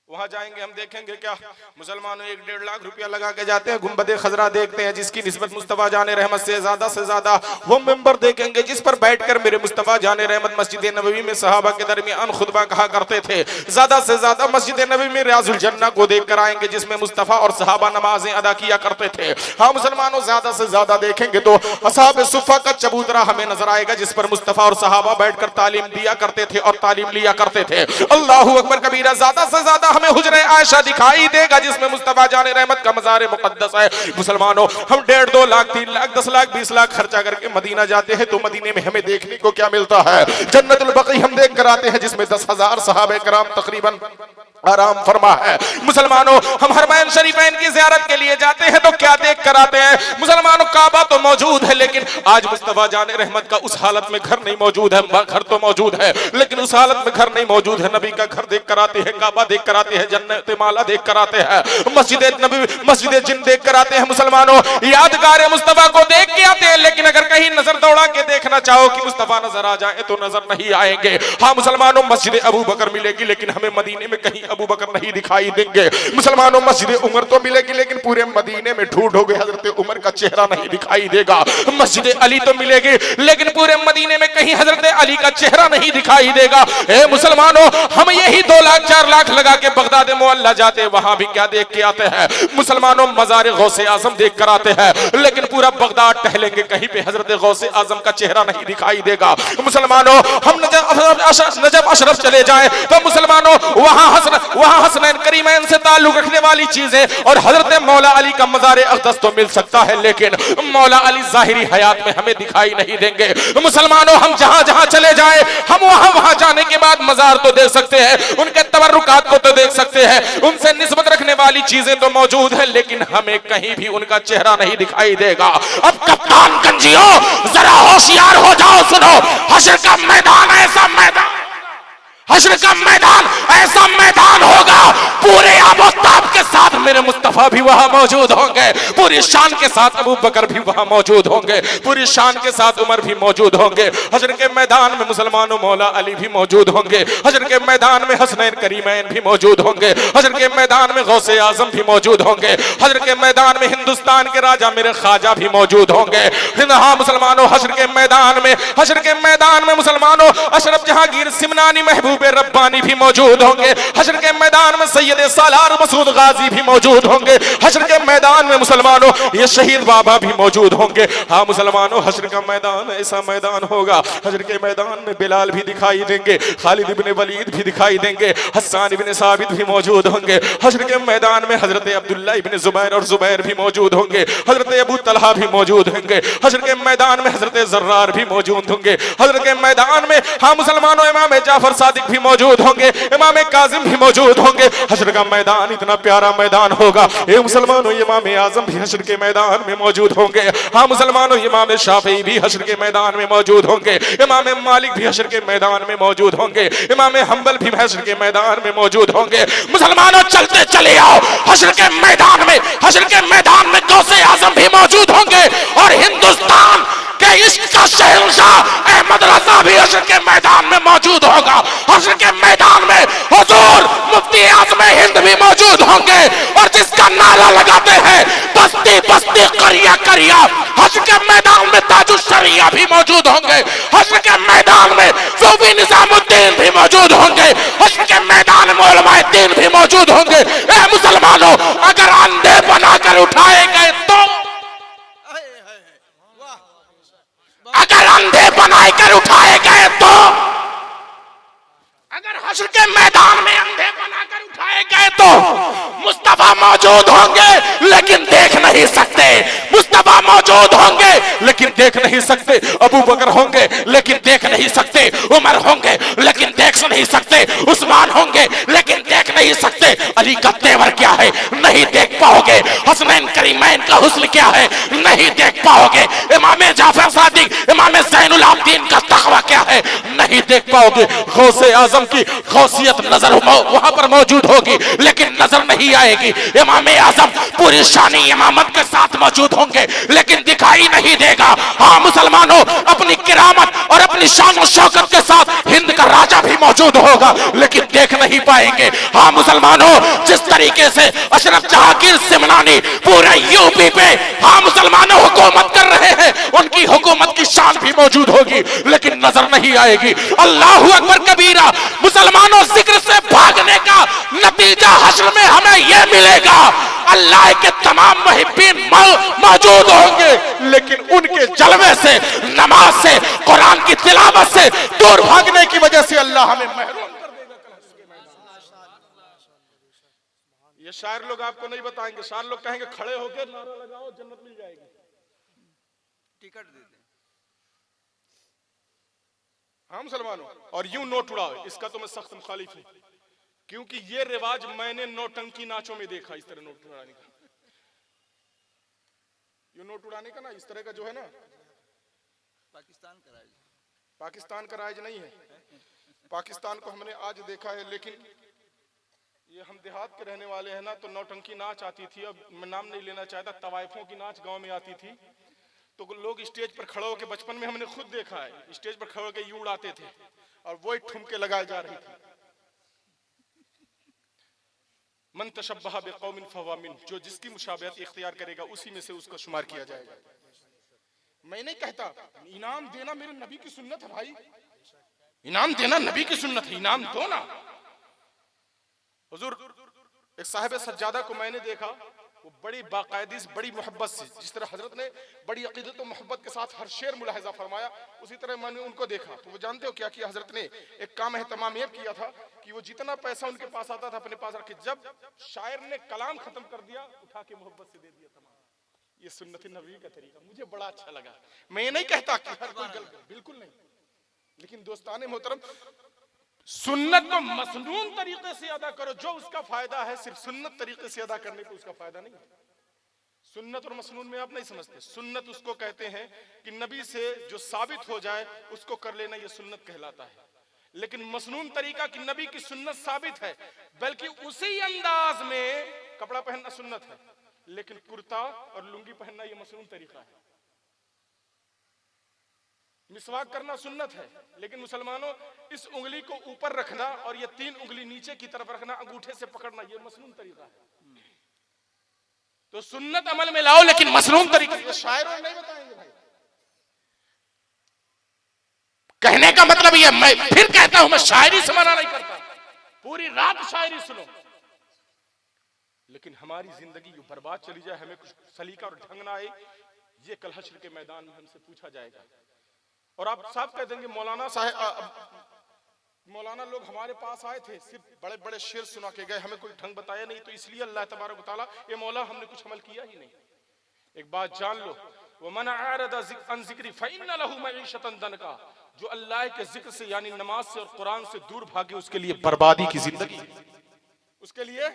वहां जाएंगे हम देखेंगे क्या मुसलमानों 1-1.5 लाख रुपया लगा के जाते हैं, गुंबद खजरा देखते हैं जिसकी निस्बत मुस्तफा जाने रहमत से ज्यादा वो मेंबर देखेंगे जिस पर बैठकर मेरे मुस्तफा जाने रहमत मस्जिद नबवी में सहाबा के दरमियान खुतबा कहा करते थे। ज्यादा से ज्यादा मस्जिद नबवी में रियाजुल जन्नह को देख कर आएंगे जिसमें मुस्तफा और सहाबा नमाजें अदा किया करते थे। हाँ मुसलमानों, ज्यादा से ज्यादा देखेंगे तो असहाब सुफ़ा का चबूतरा हमें नजर आएगा जिस पर मुस्तफा और सहाबा बैठकर तालीम दिया करते थे और तालीम लिया करते थे। अल्लाहु अकबर कबीरा। ज्यादा से ज्यादा हमें हुजरे आयशा दिखाई देगा जिसमें मुस्तफा जाने रहमत का मज़ार मुक़द्दस है। मुसलमानों, हम 1.5-2 लाख 3 लाख 10 लाख 20 लाख खर्चा करके मदीना जाते हैं तो मदीने में हमें देखने को क्या मिलता है? जन्नतुल बक़ी हम देख कर आते हैं जिसमें 10,000 सहाबे कराम तकरीबन आराम फरमा है। मुसलमानों, हम हरमैन शरीफैन की ज़ियारत के लिए जाते हैं तो क्या देख कर आते हैं? मुसलमानों, काबा तो मौजूद है लेकिन आज मुस्तफा जाने रहमत का उस हालत में घर नहीं मौजूद है। घर तो मौजूद है लेकिन उस हालत में घर नहीं मौजूद है। नबी का घर देख कर आते हैं, काबा देख कर आते हैं, जन्नत माला देख कर आते हैं, मस्जिद नबी मस्जिद जिन देख कर आते हैं। मुसलमानों, यादगार मुस्तफा को देख के आते हैं लेकिन अगर कहीं नजर दौड़ा के देखना चाहो कि मुस्तफा नजर आ जाए तो नजर नहीं आएंगे। हाँ मुसलमानों, मस्जिद अबू बकर मिलेगी लेकिन हमें मदीने में कहीं अबू बकर नहीं दिखाई देंगे। मुसलमानों मस्जिद उमर तो मिलेगी लेकिन पूरे मदीने में ढूंढोगे हजरत उमर का चेहरा नहीं दिखाई देगा। मस्जिद अली तो मिलेगी लेकिन पूरे मदीने में कहीं हजरत अली का चेहरा नहीं दिखाई देगा। ए मुसलमानों, हम यही 2 लाख 4 लाख लगा के बगदाद मोहल्ला जाते, वहां भी क्या देख के आते हैं मुसलमानों? मज़ार गौसे आजम देख कर आते हैं, लेकिन पूरा बगदाद टहलेंगे कहीं पे हजरत गौसे आजम का चेहरा नहीं दिखाई देगा। मुसलमानों, हम नजफ अशरफ चले जाएं तो मुसलमानों वहां हसनैन करीमैन से ताल्लुक रखने वाली चीजें और हजरत मौला अली का मज़ार अक़दस तो मिल सकता है, लेकिन मौला अली जाहिरी हयात में हमें दिखाई नहीं देंगे। मुसलमानों, हम जहां जहां चले जाएं, हम वहां जाने के बाद मज़ार तो देख सकते हैं, उनके तबर्रुकात को तो देख सकते हैं, उनसे निस्बत रखने वाली चीजें तो मौजूद है, लेकिन हमें कहीं भी उनका चेहरा नहीं दिखाई देगा। अब कप्तान गंजियों, जरा होशियार हो जाओ, सुनो, हश्र का मैदान ऐसा मैदान, हश्र का मैदान ऐसा मैदान होगा, पूरे आबोताब के साथ मेरे मुस्तफा भी वहां मौजूद होंगे, पूरी शान के साथ अबू बकर भी वहां मौजूद होंगे, पूरी शान के साथ उमर भी मौजूद होंगे। हश्र के मैदान में मुसलमानों मौला अली भी मौजूद होंगे, हश्र के मैदान में हसनैन करीमैन भी मौजूद होंगे, हश्र के मैदान में गौसे आजम भी मौजूद होंगे, हश्र के मैदान में हिंदुस्तान के राजा मेरे ख्वाजा भी मौजूद होंगे। हाँ मुसलमानों, हश्र के मैदान में मुसलमानों अशरफ जहांगीर सिमनानी महबूब रब्बानी भी मौजूद होंगे, हश्र के मैदान में सैयद सालार मसूद गाजी भी मौजूद होंगे, हश्र के मैदान में मुसलमानों ये शहीद बाबा भी मौजूद होंगे। हाँ मुसलमानों, हश्र का मैदान ऐसा मैदान होगा, हश्र के मैदान में बिलाल भी दिखाई देंगे, खालिद इब्ने वलीद भी दिखाई देंगे, हस्सान इब्ने साबित भी मौजूद होंगे। हश्र के मैदान में हजरत अब्दुल्ला इब्ने जुबैर और जुबैर भी मौजूद होंगे, हजरत अबू तलहा भी मौजूद होंगे, हश्र के मैदान में हजरत जर्रार भी मौजूद होंगे, हजरत के मैदान में हाँ मुसलमानों इमाम जाफर सादिक भी मौजूद होंगे, इमाम काजिम भी मौजूद होंगे। हश्र का मैदान इतना प्यारा मैदान होगा। ए मुसलमानों, इमाम आजम भी हश्र के मैदान में मौजूद होंगे। हाँ मुसलमानों, इमाम शाफी भी हश्र के मैदान में मौजूद होंगे, इमाम मालिक भी हश्र के मैदान में मौजूद होंगे, इमाम हम्बल भी हश्र के मैदान में मौजूद होंगे। मुसलमानों, चलते चले आओ, हश्र के मैदान में गौसे आजम भी मौजूद होंगे और हिंदुस्तान के इश्क का शहंशाह अहमद रजा भी हश्र के मैदान में मौजूद होगा। हश्र के मैदान में हुजूर मुफ्ती आज़म हिंद भी मौजूद होंगे और जिसका नारा लगाते हैं बस्ती बस्ती करिया करिया, हश्र के मैदान में ताजुल शरिया भी मौजूद होंगे, हश्र के मैदान में सूफी निजामुद्दीन भी मौजूद होंगे, हश्र के मैदान में उलमाए दीन भी मौजूद होंगे। ए मुसलमानों, अगर अंधे बनाकर उठाए गए तो, अगर अंधे बनाकर उठाए गए तो, अगर हश्र के मैदान में अंधे बनाकर उठाए गए तो मुस्तफा मौजूद होंगे लेकिन देख नहीं सकते, मुस्तफा मौजूद होंगे लेकिन देख नहीं सकते, अबू बकर होंगे लेकिन देख नहीं सकते, उमर होंगे लेकिन देख नहीं सकते, उस्मान होंगे लेकिन देख नहीं सकते, अली का तेवर क्या है नहीं देख पाओगे, हसनैन करीमैन का हुस्न क्या है नहीं देख पाओगे, इमाम जाफर सादिक, इमाम ज़ैनुल आबिदीन का तक़वा क्या है नहीं देख पाओगे। गौसे आजम की गौसियत नजर वहां पर मौजूद होगी लेकिन नजर नहीं आएगी। इमाम आजम पूरी शानी इमामत के साथ मौजूद होंगे लेकिन दिखाई नहीं देगा। हाँ मुसलमानों, अपनी किरामत और अपनी शान और शौकत के साथ हिंद का राजा भी मौजूद होगा लेकिन देख नहीं पाएंगे। हाँ मुसलमानों, जिस तरीके से अशरफ जहांगीर सिमनानी पूरे यूपी पे हाँ मुसलमानों हुकूमत कर रहे हैं, उनकी हुकूमत की शान भी मौजूद होगी लेकिन नजर नहीं आएगी। अल्लाहु अकबर कबीरा। मुसलमानों, जिक्र से भागने का नतीजा हश्र में हमें यह मिलेगा, अल्लाह के तमाम मुहिब्बीन मौजूद होंगे लेकिन उनके जलवे से, नमाज से, कुरान की तिलावत से दूर भागने की वजह से अल्लाह हमें महरूम कर देगा। ये शायर लोग आपको नहीं बताएंगे, शायर लोग कहेंगे खड़े होकर नारा लगाओ जन्नत मिल जाएगी, टिकट दे दे। हाँ मुसलमानों, और यूं नोट उड़ाओ, इसका तो मैं सख्त मुखालिफ हूं क्योंकि ये रिवाज मैंने नौटंकी नाचों में देखा। इस तरह नोट उड़ाने का, ये नोट उड़ाने का ना इस तरह का जो है ना, पाकिस्तान का राज नहीं है। पाकिस्तान को हमने आज देखा है, लेकिन ये हम देहात के रहने वाले हैं ना, तो नौटंकी नाच आती थी, अब मैं नाम नहीं लेना चाहता, तवाइफों की नाच गांव में आती थी, तो लोग स्टेज पर खड़े होकर, बचपन में हमने खुद देखा है, स्टेज पर खड़े होकर यूं उड़ाते थे और वो ठुमके लगाए जा रही थी। मन तशब्बह बिकौमिन फहुवा मिन, जो जिसकी मुशाबहत इख्तियार करेगा उसी में से उसका शुमार किया जाएगा। मैं नहीं कहता, इनाम देना मेरे नबी की सुन्नत है भाई, इनाम देना नबी की सुन्नत है, इनाम दो ना। हुजूर एक साहिब सज्जादा को मैंने देखा, वो बड़ी बाकायदी से, बड़ी मोहब्बत से, जिस तरह हजरत ने बड़ी अकीदत और मोहब्बत के साथ हर शेर मुलाहिजा फरमाया, उसी तरह मैंने उनको देखा। तो वो जानते हो क्या किया हजरत ने? एक काम एहतमाम ये किया था कि वो जितना पैसा उनके पास आता था अपने पास रखे, जब शायर ने कलाम खत्म कर दिया उठा के मोहब्बत से दे दिया तमाम। ये सुन्नत नबी का तरीका मुझे बड़ा अच्छा लगा। मैं ये नहीं कहता कि हर कोई गलत, बिल्कुल नहीं, लेकिन दोस्ताने मोहतरम, सुन्नत को मसनून तरीके से अदा करो, जो उसका फायदा है सिर्फ सुन्नत तरीके से अदा करने को उसका फायदा नहीं है। सुन्नत और मसनून में आप नहीं समझते। सुन्नत उसको कहते हैं कि नबी से जो साबित हो जाए उसको कर लेना, ये सुन्नत कहलाता है। लेकिन मसनून तरीका कि नबी की सुन्नत साबित है, बल्कि उसी अंदाज में कपड़ा पहनना सुन्नत है, लेकिन कुर्ता और लुंगी पहनना ये मसनून तरीका है। मिसवाक करना सुन्नत है, लेकिन मुसलमानों इस उंगली को ऊपर रखना और ये 3 उंगली नीचे की तरफ रखना, अंगूठे से पकड़ना, ये मसनून तरीका है। तो सुन्नत अमल में लाओ, लेकिन मसनून तरीका। ये शायर और नहीं बताएंगे भाई। कहने का मतलब ये, मैं फिर कहता हूं, मैं शायरी से मना नहीं करता, पूरी रात शायरी सुनो, लेकिन हमारी जिंदगी यूं बर्बाद चली जाए, हमें कुछ सलीका और ढंग ना आए, ये कल हश्र के मैदान में हमसे पूछा जाएगा। और आप साहब कह देंगे मौलाना साहब, मौलाना लोग हमारे पास आए थे, सिर्फ बड़े बड़े शेर सुना के गए, हमें कोई ढंग बताया नहीं, तो इसलिए अल्लाह तबारक व तआला ये मौला हमने कुछ अमल किया ही नहीं। एक बात जान लो, वमन अरदा अन ज़िक्री फइन्न लहू मईशतन दनका, जो अल्लाह के जिक्र से यानी नमाज से और कुरान से दूर भागे उसके लिए बर्बादी की जिंदगी, उसके लिए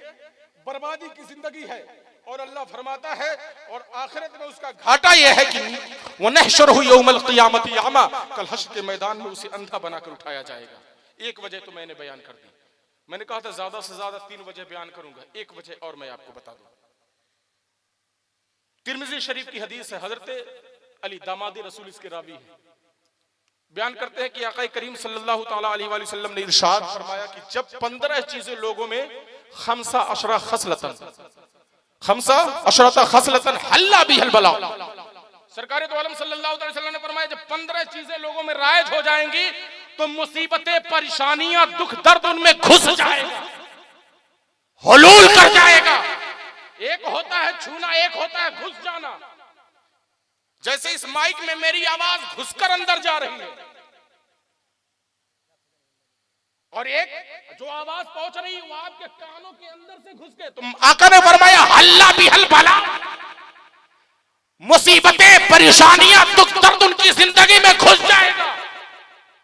बर्बादी की जिंदगी है। और अल्लाह फरमाता है, और आखिरत में उसका घाटा यह है कि वनहशरहु यौमल क़ियामति अमा, कल हश्र के मैदान में उसे अंधा बनाकर उठाया जाएगा। एक वजह तो मैंने बयान कर दी, मैंने कहा था ज्यादा से ज्यादा 3 वजह बयान करूंगा, एक वजह और मैं आपको बता दूं। तिरमिज़ी शरीफ की हदीस है, हजरत अली दामाद रसूल इसके रावी है, बयान करते हैं कि आका करीम सल्लल्लाहु तआला अलैहि वसल्लम ने इरशाद फरमाया कि जब 15 चीजें लोगों में खमसा अशरा खसलतन हल्ला बिहल बला, सरकार दो आलम सल्लल्लाहु अलैहि वसल्लम ने फरमाया जब 15 चीजें लोगों में राइज हो जाएंगी तो मुसीबतें, परेशानियां, दुख दर्द उनमें घुस जाएगा, हुलूल कर जाएगा। एक होता है छूना, एक होता है घुस जाना। जैसे इस माइक में मेरी आवाज घुसकर अंदर जा रही है, और एक जो आवाज पहुंच रही है वो आपके कानों के अंदर से घुस के, तुम आका ने फरमाया हल्ला बिहल बला, मुसीबतें, परेशानियां, दुख दर्द उनकी जिंदगी में घुस जाएगा।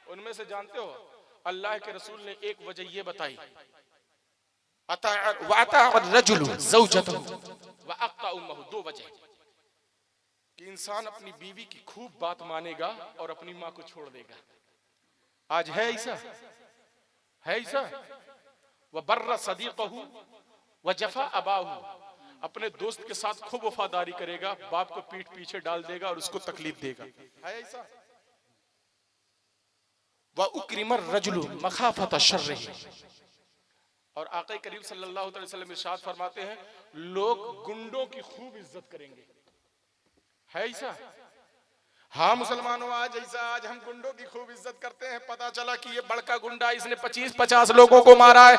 उनमें से जानते हो अल्लाह के रसूल ने एक वजह ये बताई, दो वजह कि इंसान अपनी बीवी की खूब बात मानेगा और अपनी माँ को छोड़ देगा। आज है ऐसा, है ऐसा। वह बर्रा सदीक़हू व जफा अबाहू, अपने दोस्त के साथ खूब वफादारी करेगा, बाप को पीठ पीछे डाल देगा और उसको तकलीफ देगा, है ऐसा। वह उक्रिमर रजुलु मखाफत शर्रिही, और आका करीम सल्लल्लाहु अलैहि वसल्लम इरशाद फरमाते हैं लोग गुंडों की खूब इज्जत करेंगे, है ऐसा। हाँ मुसलमानों, आज हम गुंडों की खूब इज्जत करते हैं। पता चला कि ये बड़का गुंडा, इसने 25-50 लोगों को मारा है।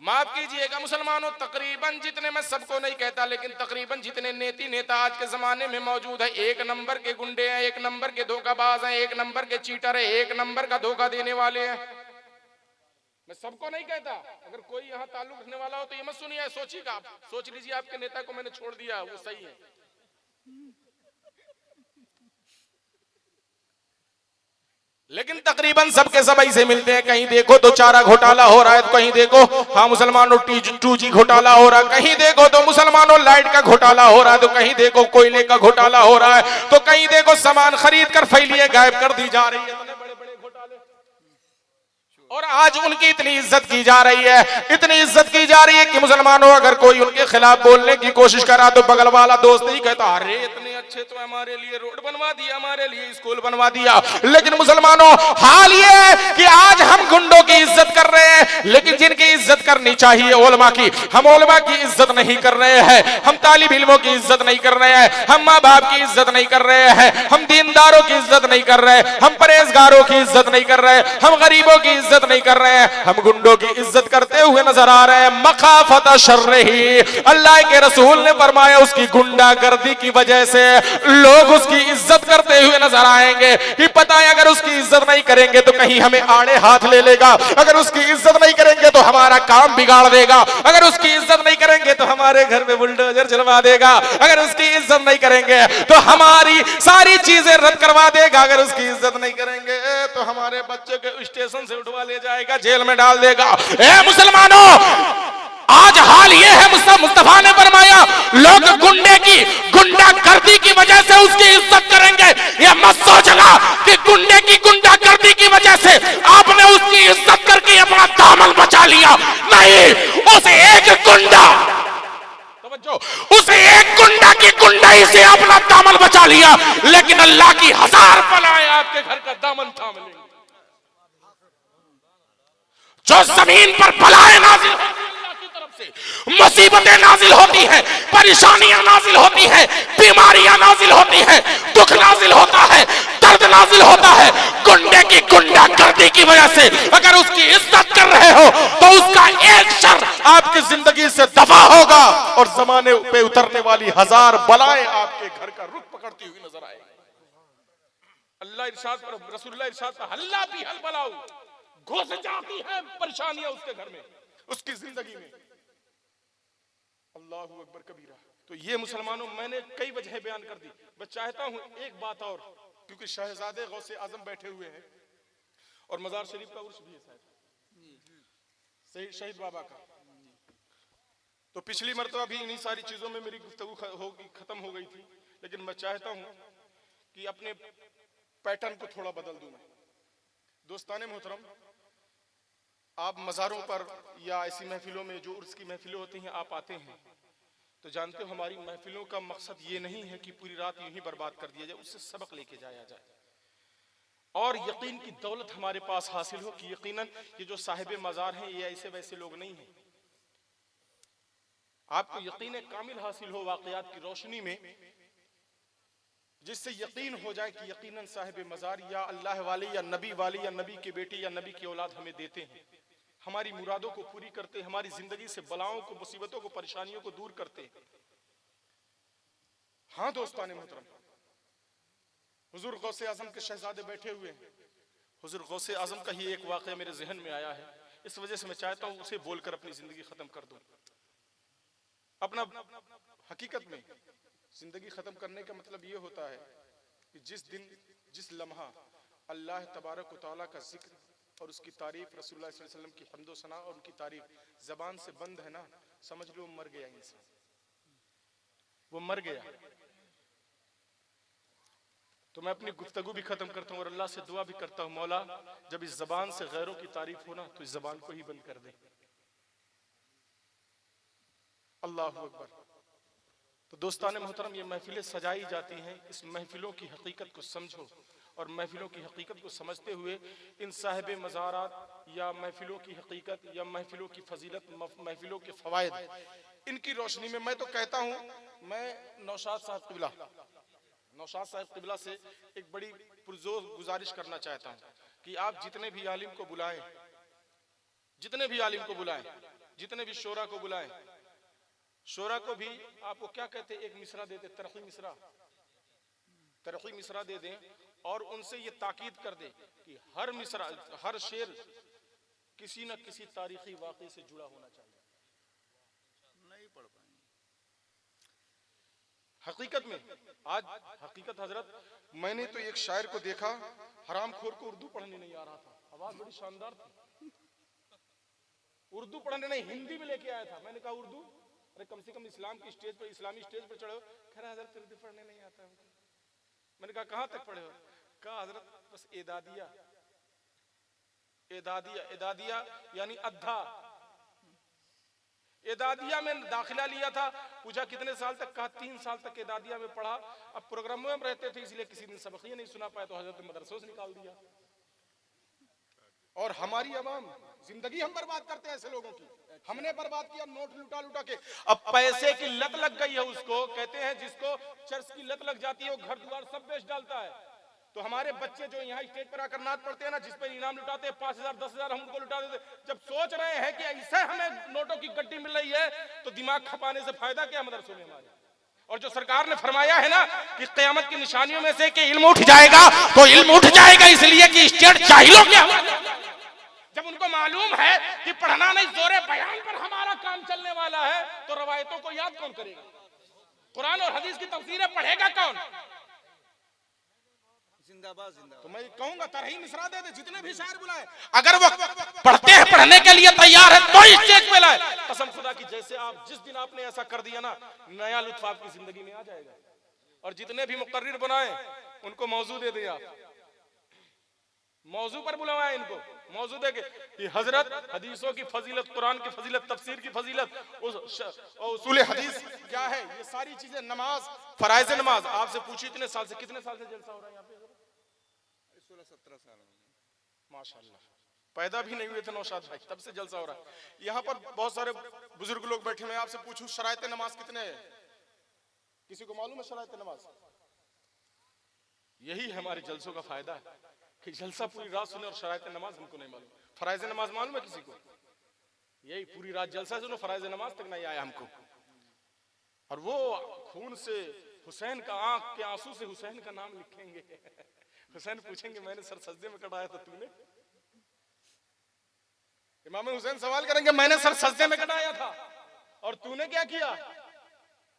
माफ कीजिएगा मुसलमानों, तकरीबन जितने, मैं सबको नहीं कहता, लेकिन तकरीबन जितने नेता आज के जमाने में मौजूद है, 1 नंबर के गुंडे हैं, 1 नंबर के धोखाबाज हैं, 1 नंबर के चीटर है, 1 नंबर का धोखा देने वाले हैं। मैं सबको नहीं कहता, अगर कोई यहाँ ताल्लुक रखने वाला हो तो ये मत सुनिए, सोचिएगा, आप सोच लीजिए आपके नेता को मैंने छोड़ दिया, वो सही है। लेकिन तकरीबन सबके सब ऐसे मिलते हैं, कहीं देखो तो चारा घोटाला हो रहा है, तो कहीं देखो हाँ मुसलमानों 2G घोटाला हो रहा है, कहीं देखो तो मुसलमानों लाइट का घोटाला हो रहा है, तो कहीं देखो कोयले का घोटाला हो रहा है, तो कहीं देखो सामान खरीद कर फैलिए गायब कर दी जा रही है, इतने बड़े-बड़े घोटाले। और आज उनकी इतनी इज्जत की जा रही है, इतनी इज्जत की जा रही है कि मुसलमानों अगर कोई उनके खिलाफ बोलने की कोशिश करा तो बगल वाला दोस्त ही कहता अरे इतने अच्छे तो हमारे लिए रोड बनवा दिया, हमारे लिए स्कूल बनवा दिया, लेकिन मुसलमानों हाल ये है कि आज हम गुंडों की इज्जत कर रहे हैं, लेकिन जिनकी इज्जत करनी चाहिए उलमा की, हम उलमा की इज्जत नहीं कर रहे हैं, हम तालिब इल्मों की इज्जत नहीं कर रहे हैं, हम माँ बाप की इज्जत नहीं कर रहे हैं, हम दीनदारों की इज्जत नहीं कर रहे, हम परहेजगारों की इज्जत नहीं कर रहे, हम गरीबों की इज्जत नहीं कर रहे हैं, हम गुंडों की इज्जत करते हुए नजर आ रहे हैं। मखाफत शर्रिही, अल्लाह के रसूल ने फरमाया उसकी गुंडागर्दी की वजह से लोग उसकी इज्जत करते हुए नजर आएंगे कि पता है अगर उसकी इज्जत नहीं करेंगे तो कहीं हमें आड़े हाथ ले लेगा, अगर उसकी इज्जत नहीं करेंगे तो हमारा काम बिगाड़ देगा, अगर उसकी इज्जत नहीं करेंगे तो हमारे घर में बुलडोजर चलवा देगा, अगर उसकी इज्जत नहीं करेंगे तो हमारी सारी चीजें रद्द करवा देगा, अगर उसकी इज्जत नहीं करेंगे तो हमारे बच्चे को स्टेशन से उठवा ले जाएगा, जेल में डाल देगा। ए मुसलमानों, आज हाल ये है, मुस्तफा ने फरमाया लोग गुंडे की गुंडागर्दी की वजह से उसकी इज्जत करेंगे। ये मत सोचना कि गुंडे की गुंडागर्दी की वजह से आपने उसकी इज्जत करके अपना दामन बचा लिया, नहीं, उस एक गुंडा उसे एक गुंडा की गुंडाई से अपना दामन बचा लिया, लेकिन अल्लाह की 1000 बलाएं आपके घर का दामन थाम लेंगे। जो जमीन पर बलाएं नाजिल होती है अल्लाह की तरफ से, मुसीबतें नाजिल होती है, परेशानियां नाजिल होती है, बीमारियां नाजिल होती है, दुख नाजिल होता है, दर्द नाजिल होता है, गुंडे की गुंडागर्दी की वजह से अगर उसकी इज्जत कर रहे हो तो उसका एक शर आपकी जिंदगी से दफा होगा और जमाने पे उतरने वाली 1000 बलाएं आपके घर का रुख पकड़ती हुई नजर आएगी। अल्लाह इरशाद पर, रसूलुल्लाह इरशाद पर, हल्ला भी हल बलाऊ, घुस जाती है परेशानियां उसके घर में, उसकी जिंदगी में। अल्लाहू अकबर कबीरा। तो ये मुसलमानों मैंने कई वजह बयान कर दी, मैं चाहता हूं एक बात और, क्योंकि शहजादे गौसे आजम बैठे हुए हैं और मजार शरीफ का उर्स भी है शायद शहीद बाबा का, तो पिछली मरतबा भी इन्हीं सारी चीजों में मेरी गुफ्तगू खत्म हो गई थी, लेकिन मैं चाहता हूं कि अपने पैटर्न को थोड़ा बदल दूं। मैं दोस्ताने मोहतरम, आप मज़ारों पर या ऐसी महफिलों में जो उर्स की महफिलें होती हैं आप आते हैं, तो जानते हो हमारी महफिलों का मकसद ये नहीं है कि पूरी रात यूं ही बर्बाद कर दिया जाए, उससे सबक लेके जाया जाए और यकीन की दौलत हमारे पास हासिल हो कि यकीनन ये जो साहिब मज़ार हैं ये ऐसे वैसे लोग नहीं हैं। आपको यकीन कामिल हासिल हो वाक़यात की रोशनी में, जिससे यकीन हो जाए कि यकीनन साहिब मज़ार या अल्लाह वाले या नबी के बेटे या नबी की औलाद हमें देते हैं, हमारी मुरादों को पूरी करते, हमारी जिंदगी से बलाओं को, मुसीबतों को, परेशानियों को दूर करते। हाँ दोस्ताने मोहतरम, हुजूर गौसे आजम के शहजादे बैठे हुए हैं। हुजूर गौसे आजम का ही एक वाक़या मेरे जहन में आया है, इस वजह से मैं चाहता हूं उसे बोलकर अपनी जिंदगी खत्म कर दूं। अपना हकीकत में जिंदगी खत्म करने का मतलब ये होता है कि जिस दिन जिस लम्हा अल्लाह तबारक व तआला का जिक्र और उसकी तारीफ, रसूलुल्लाह सल्लल्लाहु अलैहि वसल्लम की हम्दो सना और उनकी तारीफ जबान से बंद है ना, समझ लो मर गया इंसान, वो मर गया। तो मैं अपनी गुफ्तगू भी खत्म करता हूँ और अल्लाह से दुआ भी करता हूँ, मौला जब इस जबान से गैरों की तारीफ हो ना तो इस जबान को ही बंद कर दे। अल्लाहु अकबर। तो दोस्ताने मोहतरम, ये महफिलें सजाई जाती हैं, इस महफिलों की हकीकत को समझो और महफिलों की हकीकत को समझते हुए इन साहिब मज़ारात या महफिलों की हकीकत या महफिलों की फजीलत, महफिलों के फवायद, इनकी रोशनी में मैं तो कहता हूँ, मैं नौशाद साहब क़िबला से एक बड़ी पुरजोर गुजारिश करना चाहता हूँ कि आप जितने भी आलिम को बुलाएं, जितने भी शोरा को बुलाएं, शोरा को भी आपको क्या कहते, एक मिसरा देते, तरही मिसरा दे दें और उनसे ये ताकीद कर दे कि हर मिसरा, हर शेर किसी न किसी तारीखी वाक़े से जुड़ा होना चाहिए। नहीं पढ़ पाएंगे हकीकत में आज हकीकत हजरत, मैंने तो एक शायर को देखा, हरामखोर को उर्दू पढ़ने नहीं आ रहा था, आवाज बड़ी शानदार थी, उर्दू पढ़ने नहीं हिंदी में लेके आया था। मैंने कहा उर्दू, अरे कम से कम इस्लाम की स्टेज पर, इस्लामी स्टेज पर चढ़ो। कह रहा हजरत उर्दू पढ़ने नहीं आता हमको। मैंने कहा कहां तक पढ़े हो? कहा हजरत बस एदादिया यानी अद्धा। एदादिया में दाखिला लिया था, पूछा कितने साल तक, कहा 3 साल तक एदादिया में पढ़ा। अब प्रोग्रामों में रहते थे इसलिए किसी दिन सबक ही नहीं सुना पाया तो हजरत मदरसों से निकाल दिया। और हमारी अवाम जिंदगी हम बर्बाद करते हैं ऐसे लोगों की, हमने बर्बाद किया नोट लुटा लुटा के। अब पैसे की लत लग गई है उसको, कहते हैं जिसको चर्च की लत लग जाती है वो घर द्वार सब बेच डालता है। तो हमारे बच्चे जो यहाँ स्टेज पर आकर नाच पढ़ते हैं ना, जिस पर इनाम लुटाते हैं 5,000 10,000 हम उनको लुटा देते, जब सोच रहे हैं कि ऐसे हमें नोटों की गड्डी मिल रही है तो दिमाग खपाने से फायदा क्या मदरसों में हमारे। और जो सरकार ने फरमाया है ना कि क़यामत की निशानियों में से कि इल्म उठ जाएगा, तो इल्म उठ जाएगा इसलिए कि स्टेट जाहिलों के हवाले। जब उनको मालूम है कि पढ़ना नहीं जोरे बयान पर हमारा काम चलने वाला है, तो रवायतों को याद कौन करेगा, कुरान और हदीस की तफसीरें पढ़ेगा कौन। जिंदाबाद जिंदाबाद। तो मैं कहूंगा तरही मिसरा दे दे, जितने भी शायर बुलाए, अगर वो पढ़ते हैं पढ़ने के लिए तैयार है तो स्टेज पे लाए। कसम खुदा की, जैसे आप जिस दिन आपने ऐसा कर दिया ना, नया लुत्फ आपकी जिंदगी में आ जाएगा। और जितने भी मुकर्रिर बनाए उनको मौजू दे दिया, मौजू पर बुलवाए इनको, मौजू दे के कि हजरत हदीसों की फजीलत, कुरान की फजीलत, तफसीर की फजीलत, उसूल हदीस क्या है, ये सारी चीजें, नमाज, फराइज नमाज। आपसे पूछी इतने साल से, कितने साल से जलसा हो रहा है यहाँ पे? 16-17 साल माशाल्लाह, पैदा भी नहीं हुए थे नौशाद भाई, तब से जलसा हो रहा है। यहाँ पर बहुत सारे बुजुर्ग लोग बैठे हैं, आपसे पूछूं शरायत नमाज कितने है? किसी को मालूम है शरायत नमाज? यही हमारे जलसों का फायदा है कि जलसा पूरी रात सुने और शरायत नमाज हमको नहीं मालूम। फराइज नमाज मालूम है किसी को? यही पूरी रात जलसा सुनो, फराइज नमाज तक नहीं आया हमको। और वो खून से हुसैन का, आंख के आंसू से हुसैन का नाम लिखेंगे। हुसैन पूछेंगे मैंने सर सजदे में कटाया था तूने? इमाम हुसैन सवाल करेंगे मैंने सर सजदे में कटाया था और तूने क्या किया?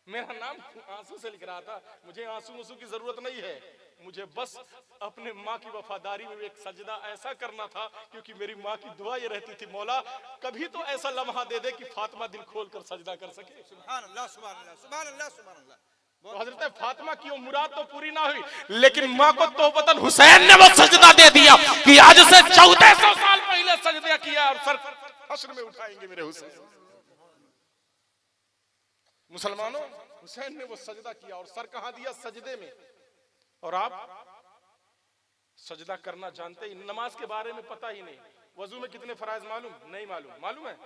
मेरा नाम आंसू से लिख रहा था। मुझे आंसू की जरूरत नहीं है, मुझे बस अपने माँ की वफादारी में एक सजदा ऐसा करना था, क्योंकि मेरी माँ की दुआ ये रहती थी, मौला कभी तो ऐसा लम्हा दे दे कि फातिमा दिल खोल कर सजदा कर सके। सुभान अल्लाह सुभान अल्लाह सुभान अल्लाह सुभान अल्लाह। तो हजरत फातिमा की वो मुराद तो पूरी ना हुई, लेकिन माँ को तौबतन हुसैन ने वो सजदा दे दिया कि आज से 1400 साल पहले सजदा किया और सर हश्र में उठाएंगे मेरे हुसैन। मुसलमानों, हुसैन ने वो सजदा किया और सर कहां दिया? सजदे में। और आप सजदा करना जानते ही, नमाज के बारे में पता ही नहीं। वजू में कितने फराइज मालूम? नहीं मालूम। मालूम है?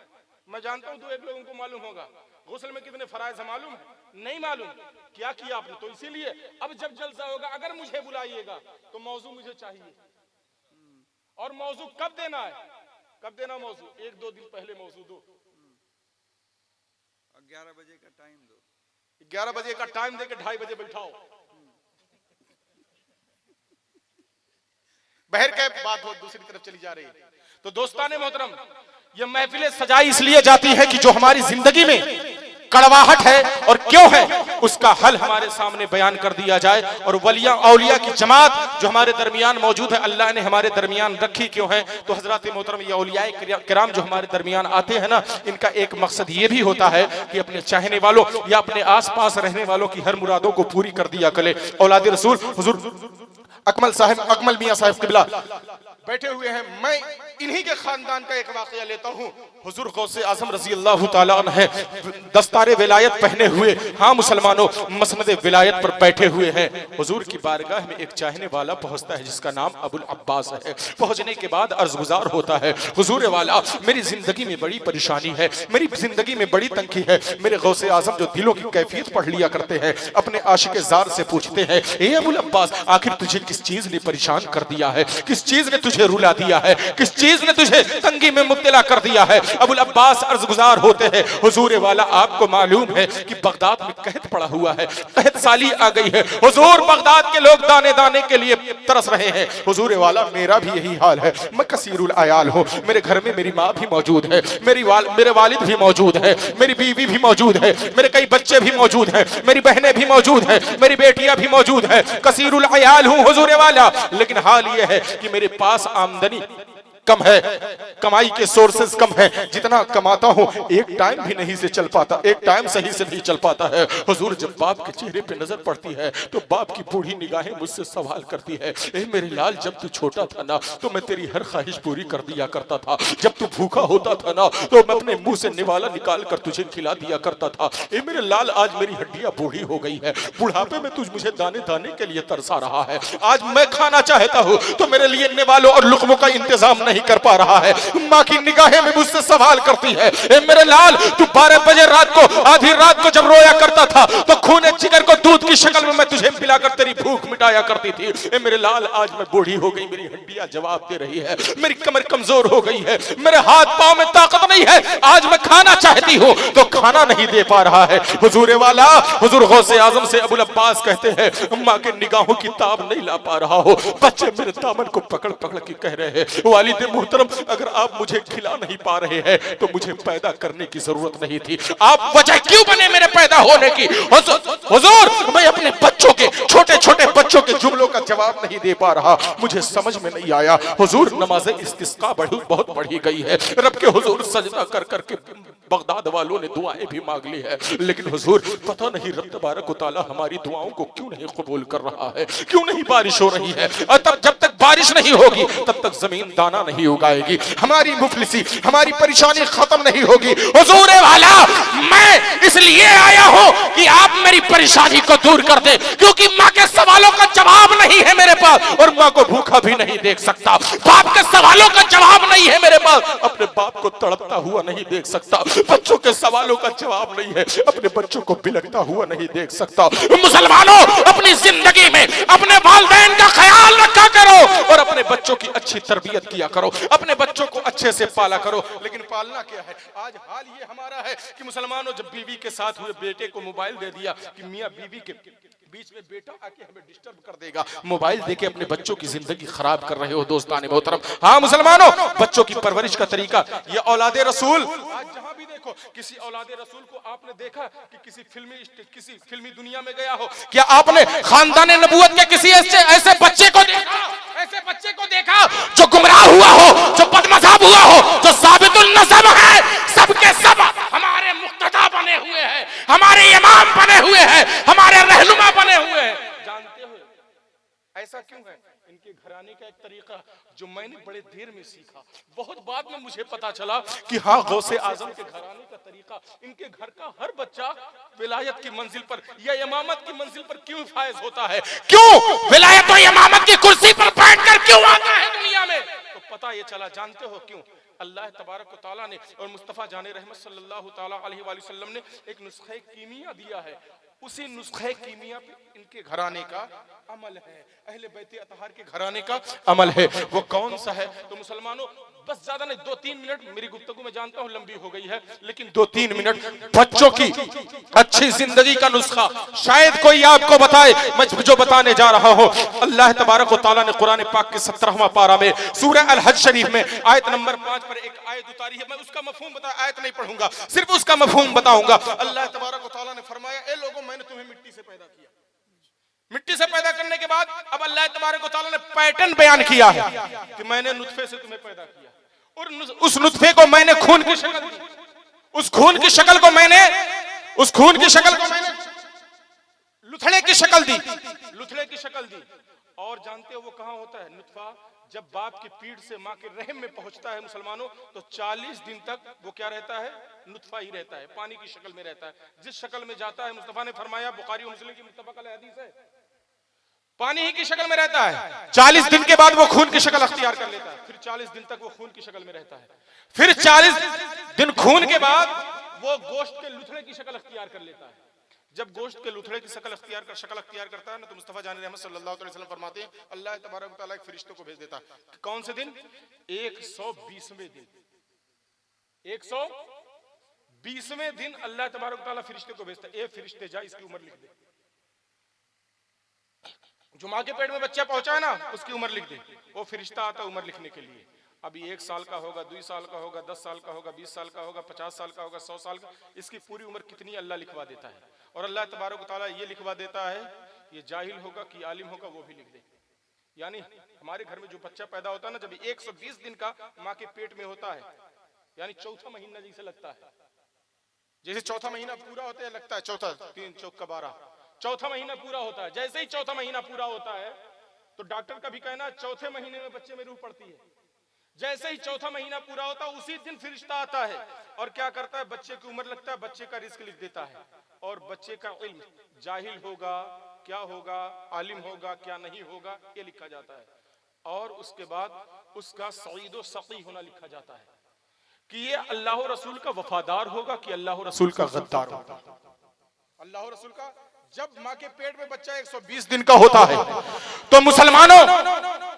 मैं जानता हूं 2-1 लोगों को मालूम होगा। गुस्ल में कितने फराइज है मालूम? नहीं मालूम। क्या किया आपने? तो इसीलिए अब जब जलसा होगा अगर मुझे बुलाइएगा तो मौजू मुझे चाहिए। और मौजू कब देना है? कब देना मौजू? 1-2 दिन पहले मौजू दो। 11 बजे का टाइम दो। 11 बजे का टाइम देके 2:30 बजे बैठाओ। बहर के बात हो दूसरी तरफ चली जा रही है। तो दोस्ताने मोहतरम, ये महफिलें सजाई इसलिए जाती है कि जो हमारी जिंदगी में कड़वाहट है और क्यों है उसका हल हमारे सामने बयान कर दिया जाए। और वलिया औलिया की जमात जो हमारे दरमियान मौजूद है, अल्लाह ने हमारे दरमियान रखी क्यों है? तो हजरत मोहतरम ये औलियाए किराम जो हमारे दरमियान आते हैं ना, इनका एक मकसद ये भी होता है कि अपने चाहने वालों या अपने आसपास रहने वालों की हर मुरादों को पूरी कर दिया करे। औलाद रसूल हुजूर अकमल साहब, अकमल मियां साहब किबला बैठे हुए हैं। मैं इन्हीं के खानदान का एक वाकया लेता हूँ। हुजूर गौसे आजम रजी अल्लाह तआला अन्हु है, दस्तारे विलायत पहने हुए, हाँ मुसलमानों, मसनदे विलायत पर बैठे हुए हैं। हुजूर की बारगाह में एक चाहने वाला पहुंचता है जिसका नाम अबुल अब्बास है। पहुंचने के बाद अर्जगुजार होता है, हुजूर वाला मेरी जिंदगी में बड़ी परेशानी है, मेरी जिंदगी में बड़ी तंगी है। मेरे गौसे आजम जो दिलों की कैफियत पढ़ लिया करते हैं, अपने आशिक जार से पूछते हैं, ए अबुल अब्बास आखिर तुझे किस चीज ने परेशान कर दिया है? किस चीज ने तुझे रुला दिया है? किस चीज ने तुझे तंगी में मुब्तला कर दिया है? अबुल अब्बास अर्जगुजार होते हैं, हुजूर वाला आपको मालूम है कि बगदाद में कहत पड़ा हुआ है, कहत साली आ गई है। हुजूर बगदाद के लोग दाने दाने के लिए तरस रहे हैं। हुजूर वाला मेरा भी यही हाल है, मैं कसीरुल अयाल हूँ। मेरे घर में मेरी माँ भी मौजूद है, मेरे वालिद भी मौजूद है, मेरी बीवी भी मौजूद है, मेरे कई बच्चे भी मौजूद हैं, मेरी बहनें भी मौजूद हैं, मेरी बेटियां भी मौजूद हैं। कसीरुल अयाल हूँ हुजूर वाला, लेकिन हाल ये है कि मेरे पास आमदनी कम है, कमाई के सोर्सेस कम है, जितना कमाता हूँ एक टाइम भी नहीं से चल पाता, एक टाइम सही से नहीं चल पाता है। हुजूर जब बाप के चेहरे पे नजर पड़ती है तो बाप की बूढ़ी निगाहें मुझसे सवाल करती है, ए मेरे लाल जब तू छोटा था ना तो मैं तेरी हर ख्वाहिश पूरी कर दिया करता था, जब तू भूखा होता था ना तो मैं अपने मुंह से निवाला निकाल कर तुझे खिला दिया करता था। ए मेरे लाल आज मेरी हड्डियां बूढ़ी हो गई है, बुढ़ापे में तुझ मुझे दाने दाने के लिए तरसा रहा है, आज मैं खाना चाहता हूँ तो मेरे लिए निवालों और लुक़मों का इंतजाम नहीं कर पा रहा है। माँ की निगाहें में मुझसे सवाल करती है, ए मेरे लाल तू 12 बजे रात को आधी रात को जब रोया करता था तो खूने जिगर को दूध की शक्ल में मैं तुझे पिलाकर तेरी भूख मिटाया करती थी। ए मेरे लाल आज मैं बूढ़ी हो गई, मेरी हड्डियां जवाब दे रही है, मेरी कमर कमजोर हो गई है, मेरे हाथ पांव में ताकत नहीं है, आज मैं खाना चाहती हूँ तो खाना नहीं दे पा रहा है। हुजूर वाला हुजूर गौसे आजम से अबुल अब्बास कहते हैं, माँ के निगाहों की ताब नहीं ला पा रहा हो, बच्चे मेरे दामन को पकड़ पकड़ के कह रहे हैं, वालिद मोहतरम अगर आप मुझे खिला नहीं पा रहे हैं तो मुझे पैदा करने की जरूरत नहीं थी, आप वजह क्यों बने मेरे पैदा होने की? हुजूर मैं अपने बच्चों के छोटे छोटे बच्चों के जुमलों का जवाब नहीं दे पा रहा, मुझे समझ में नहीं आया। हुजूर नमाज़े इस्तिस्का बहुत बढ़ी गई है, रब के हुजूर सजदा कर करके बगदाद वालों ने दुआएं भी मांग ली है, लेकिन हुजूर पता नहीं रब तबारक व तआला हमारी दुआओं को क्यों नहीं कबूल कर रहा है, क्यों नहीं बारिश हो रही है, और तब जब तक बारिश नहीं होगी तब तक जमीन दाना नहीं उगाएगी, हमारी मुफलिसी हमारी परेशानी खत्म नहीं होगी। हुजूर वाला मैं इसलिए आया हूँ कि आप मेरी परेशानी को दूर कर दे, क्योंकि माँ के सवालों का जवाब नहीं है मेरे पास और माँ को भूखा भी नहीं देख सकता, बाप के सवालों का जवाब नहीं है मेरे पास, अपने बाप को तड़पता हुआ नहीं देख सकता, बच्चों के सवालों का जवाब नहीं है, अपने बच्चों को बिलखता हुआ नहीं देख सकता। मुसलमानों अपनी जिंदगी में अपने वालिदैन का ख्याल रखा करो और अपने बच्चों की अच्छी तरबियत किया करो, अपने बच्चों को अच्छे से पाला करो। लेकिन पालना क्या है, आज हाल ये हमारा है कि मुसलमानों जब बीवी के साथ हुए बेटे को मोबाइल दे दिया कि मियाँ बीवी के बीच में बेटा आके हमें डिस्टर्ब कर देगा, मोबाइल देके अपने बच्चों की जिंदगी खराब कर रहे हो दोस्तान मोहतरम। हाँ मुसलमानों बच्चों की परवरिश का तरीका ये औलादे रसूल, आज जहां भी देखो किसी औलादे रसूल को आपने देखा कि किसी फिल्मी दुनिया में गया हो, क्या आपने खानदान नबूवत के किसी ऐसे बच्चे को देखा जो गुमराह हुआ हो, जो बदमज़हब हुआ हो, जो साबितुल नसब है, सबके सब हमारे मुक्तदा बने हुए हैं, हमारे इमाम बने हुए हैं, हमारे रहनुमा बने हुए हैं। जानते हो ऐसा क्यों है? इनके घराने का एक तरीका जो मैंने बड़े देर में सीखा, बहुत बाद में मुझे पता चला कि हाँ गौसे आजम के घराने का तरीका, इनके घर का हर बच्चा विलायत की मंजिल पर या इमामत की मंजिल पर क्यों फायज होता है, क्यों विलायत और इमामत की कुर्सी पर बैठकर क्यों आता है दुनिया में, तो पता ये चला। जानते हो क्यों? अल्लाह तबारक व तआला ने और मुस्तफ़ा जाने रहमत सल्लल्लाहु तआला अलैहि वसल्लम ने एक नुस्खे कीमिया दिया है, उसी नुस्खे कीमिया पे इनके घराने का अमल है, अहले बैत अतहार के घराने का अमल है। वो कौन सा है? तो मुसलमानों बस ज्यादा नहीं 2-3 मिनट मेरी गुफ्तगू में जानता हूं लंबी हो गई है, लेकिन 2-3 मिनट बच्चों की अच्छी जिंदगी का नुस्खा शायद कोई आपको बताए, मैं जो बताने जा रहा हूं। अल्लाह तबारक व तआला ने कुरान पाक के 17वां पारा में सूरह अल हज शरीफ में आयत नंबर 5 पर एक आयत उतारी है, मैं उसका मफहूम बता, आयत नहीं पढ़ूंगा, सिर्फ उसका मफहूम बताऊंगा। अल्लाह तबारक व तआला ने फरमाया, ए लोगों मैंने तुम्हें मिट्टी से पैदा किया, मिट्टी से पैदा करने के बाद अब अल्लाह तबारक व तआला ने पैटर्न बयान किया है कि मैंने नुतफे से तुम्हें पैदा किया और उस नुतफे को मैंने खून की शक्ल दी, उस खून की शक्ल को मैंने लुथड़े की शक्ल दी। और जानते हो वो कहां होता है? नुतफा जब बाप की पीठ से मां के रहम में पहुंचता है मुसलमानों, तो 40 दिन तक वो क्या रहता है? नुतफा ही रहता है, पानी की शक्ल में रहता है। जिस शक्ल में जाता है, मुस्तफा ने फरमाया, बुखारी और मुस्लिम की मुत्तफक अलैह हदीस है, पानी ही की शक्ल में रहता है। 40 दिन के बाद वो खून की शक्ल अख्तियार कर लेता है, फिर 40 दिन तक वो खून की शक्ल में रहता है, फिर 40 दिन खून के बाद वो गोश्त के लुथड़े की शक्ल अख्तियार कर लेता है। जब गोश्त के लुथड़े की शक्ल अख्तियार करता है ना, तो मुस्तफा जान रहमत सल्लल्लाहु अलैहि वसल्लम फरमाते हैं, अल्लाह तबारक व तआला एक फरिश्ते को भेज देता है। कौन से दिन? 120वें दिन। 120वें दिन अल्लाह तबारक व तआला फरिश्ते को भेजता है, ए फरिश्ते जा इसकी उम्र लिख दे, जो माँ के पेट में बच्चा पहुंचा है ना उसकी उम्र लिख दे। वो फरिश्ता आता उम्र लिखने के लिए, अभी 1 साल का होगा, 2 साल का होगा, 10 साल का होगा, 20 साल का होगा, 50 साल का होगा, 100 साल का, इसकी पूरी उम्र कितनी अल्लाह लिखवा देता है। और अल्लाह तबारक व तआला ये लिखवा देता है, ये जाहिल होगा कि आलिम होगा वो भी लिख दे, यानी हमारे घर में जो बच्चा पैदा होता है ना, जब 120 दिन का माँ के पेट में होता है, यानी चौथा महीना जैसे लगता है, जैसे चौथा महीना पूरा होता है लगता है चौथा, 3 चौका 12, चौथा महीना पूरा होता है। जैसे ही चौथा महीना पूरा होता है तो डॉक्टर का भी कहना है चौथे महीने में बच्चे में रूह पड़ती है। जैसे ही चौथा महीना पूरा होता है उसी दिन फरिश्ता आता है और क्या करता है, बच्चे की उम्र लगता है, बच्चे का रिस्क लिख देता है और बच्चे का इल्म, जाहिल होगा क्या होगा, आलिम होगा क्या नहीं होगा, ये लिखा जाता है। और उसके बाद उसका सईदो सकी होना लिखा जाता है कि ये अल्लाह रसूल का वफादार होगा कि अल्लाह रसूल का गद्दार होगा। अल्लाह रसूल का जब माँ के पेट में बच्चा 120 दिन का होता है तो मुसलमानों,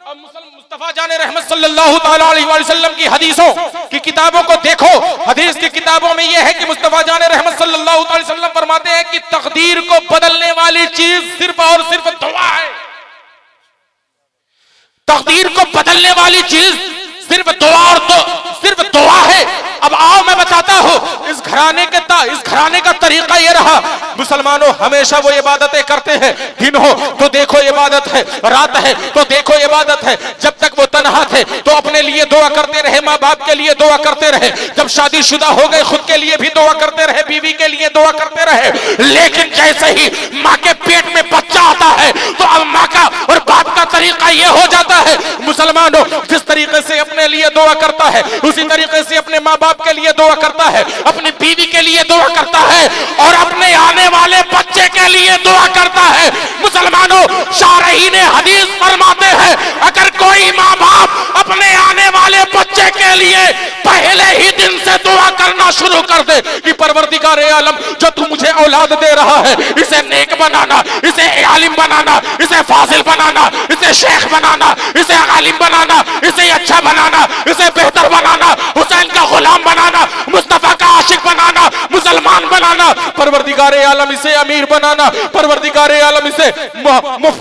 अब मुस्तफा जाने रहमत सल्लल्लाहु ताला अलैहि वसल्लम की हदीसों की किताबों को देखो। हदीस की किताबों में यह है कि मुस्तफा जाने रहमत सल्लल्लाहु ताला अलैहि वसल्लम फरमाते हैं कि तकदीर को बदलने वाली चीज सिर्फ और सिर्फ दुआ है। तकदीर को बदलने वाली चीज सिर्फ दुआ और सिर्फ दुआ है। अब आओ मैं बताता हूं, इस घराने का तरीका ये रहा, मुसलमानों हमेशा वो इबादतें करते हैं, दिन हो तो देखो इबादत है, रात है तो देखो इबादत है। जब तक वो तन्हा थे तो अपने लिए दुआ करते रहे, माँ बाप के लिए दुआ करते रहे, जब शादीशुदा हो गए खुद के लिए भी दुआ करते रहे, बीवी के लिए दुआ करते रहे। लेकिन जैसे ही माँ के पेट में बच्चा आता है तो अब माँ का और बाप का तरीका ये हो जाता है, मुसलमानों जिस तरीके से अपने लिए दुआ करता है उसी तरीके से अपने माँ बाप के लिए दुआ करता है, अपनी बीवी के लिए दुआ करता है और अपने आने वाले बच्चे के लिए दुआ करता है। मुसलमानों शारहीन हदीस फरमाते हैं, अगर कोई माँ बाप अपने आने वाले बच्चे के लिए पहले ही दिन से दुआ करना शुरू कर दे कि परवरदिगार आलम जो तू मुझे औलाद दे रहा है इसे नेक बनाना, इसे आलिम बनाना, इसे फाजिल बनाना, इसे शेख बनाना, इसे आलिम बनाना, इसे अच्छा बनाना, इसे बेहतर बनाना, हुसैन का गुलाम बनाना, मुस्तफा का आशिक बनाना, मुसलमान बनाना, परवरदिगार आलम इसे अमीर बनाना, परवरदिगार आलम इसे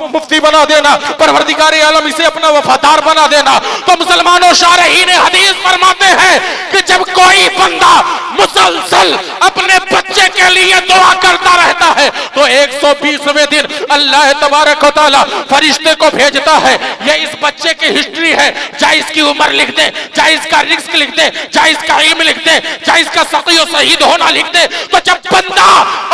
मुफ्ती बना देना, परवरदिगार आलम इसे अपना वफादार बना देना। तो मुसलमानों शारहीन हदीस फरमाते हैं कि जब कोई बंदा मुसलसल अपने बच्चे के लिए दुआ करता रहता है तो 120वें दिन अल्लाह तबारक व तआला फरिश्ते को भेजता है, ये इस बच्चे की हिस्ट्री है, चाहे इसकी उम्र लिख दे, चाहे इसका रिस्क लिख दे, चाहे इसका इल्म लिख दे, चाहे इसका सकी और शहीद होना लिख दे। तो जब बंदा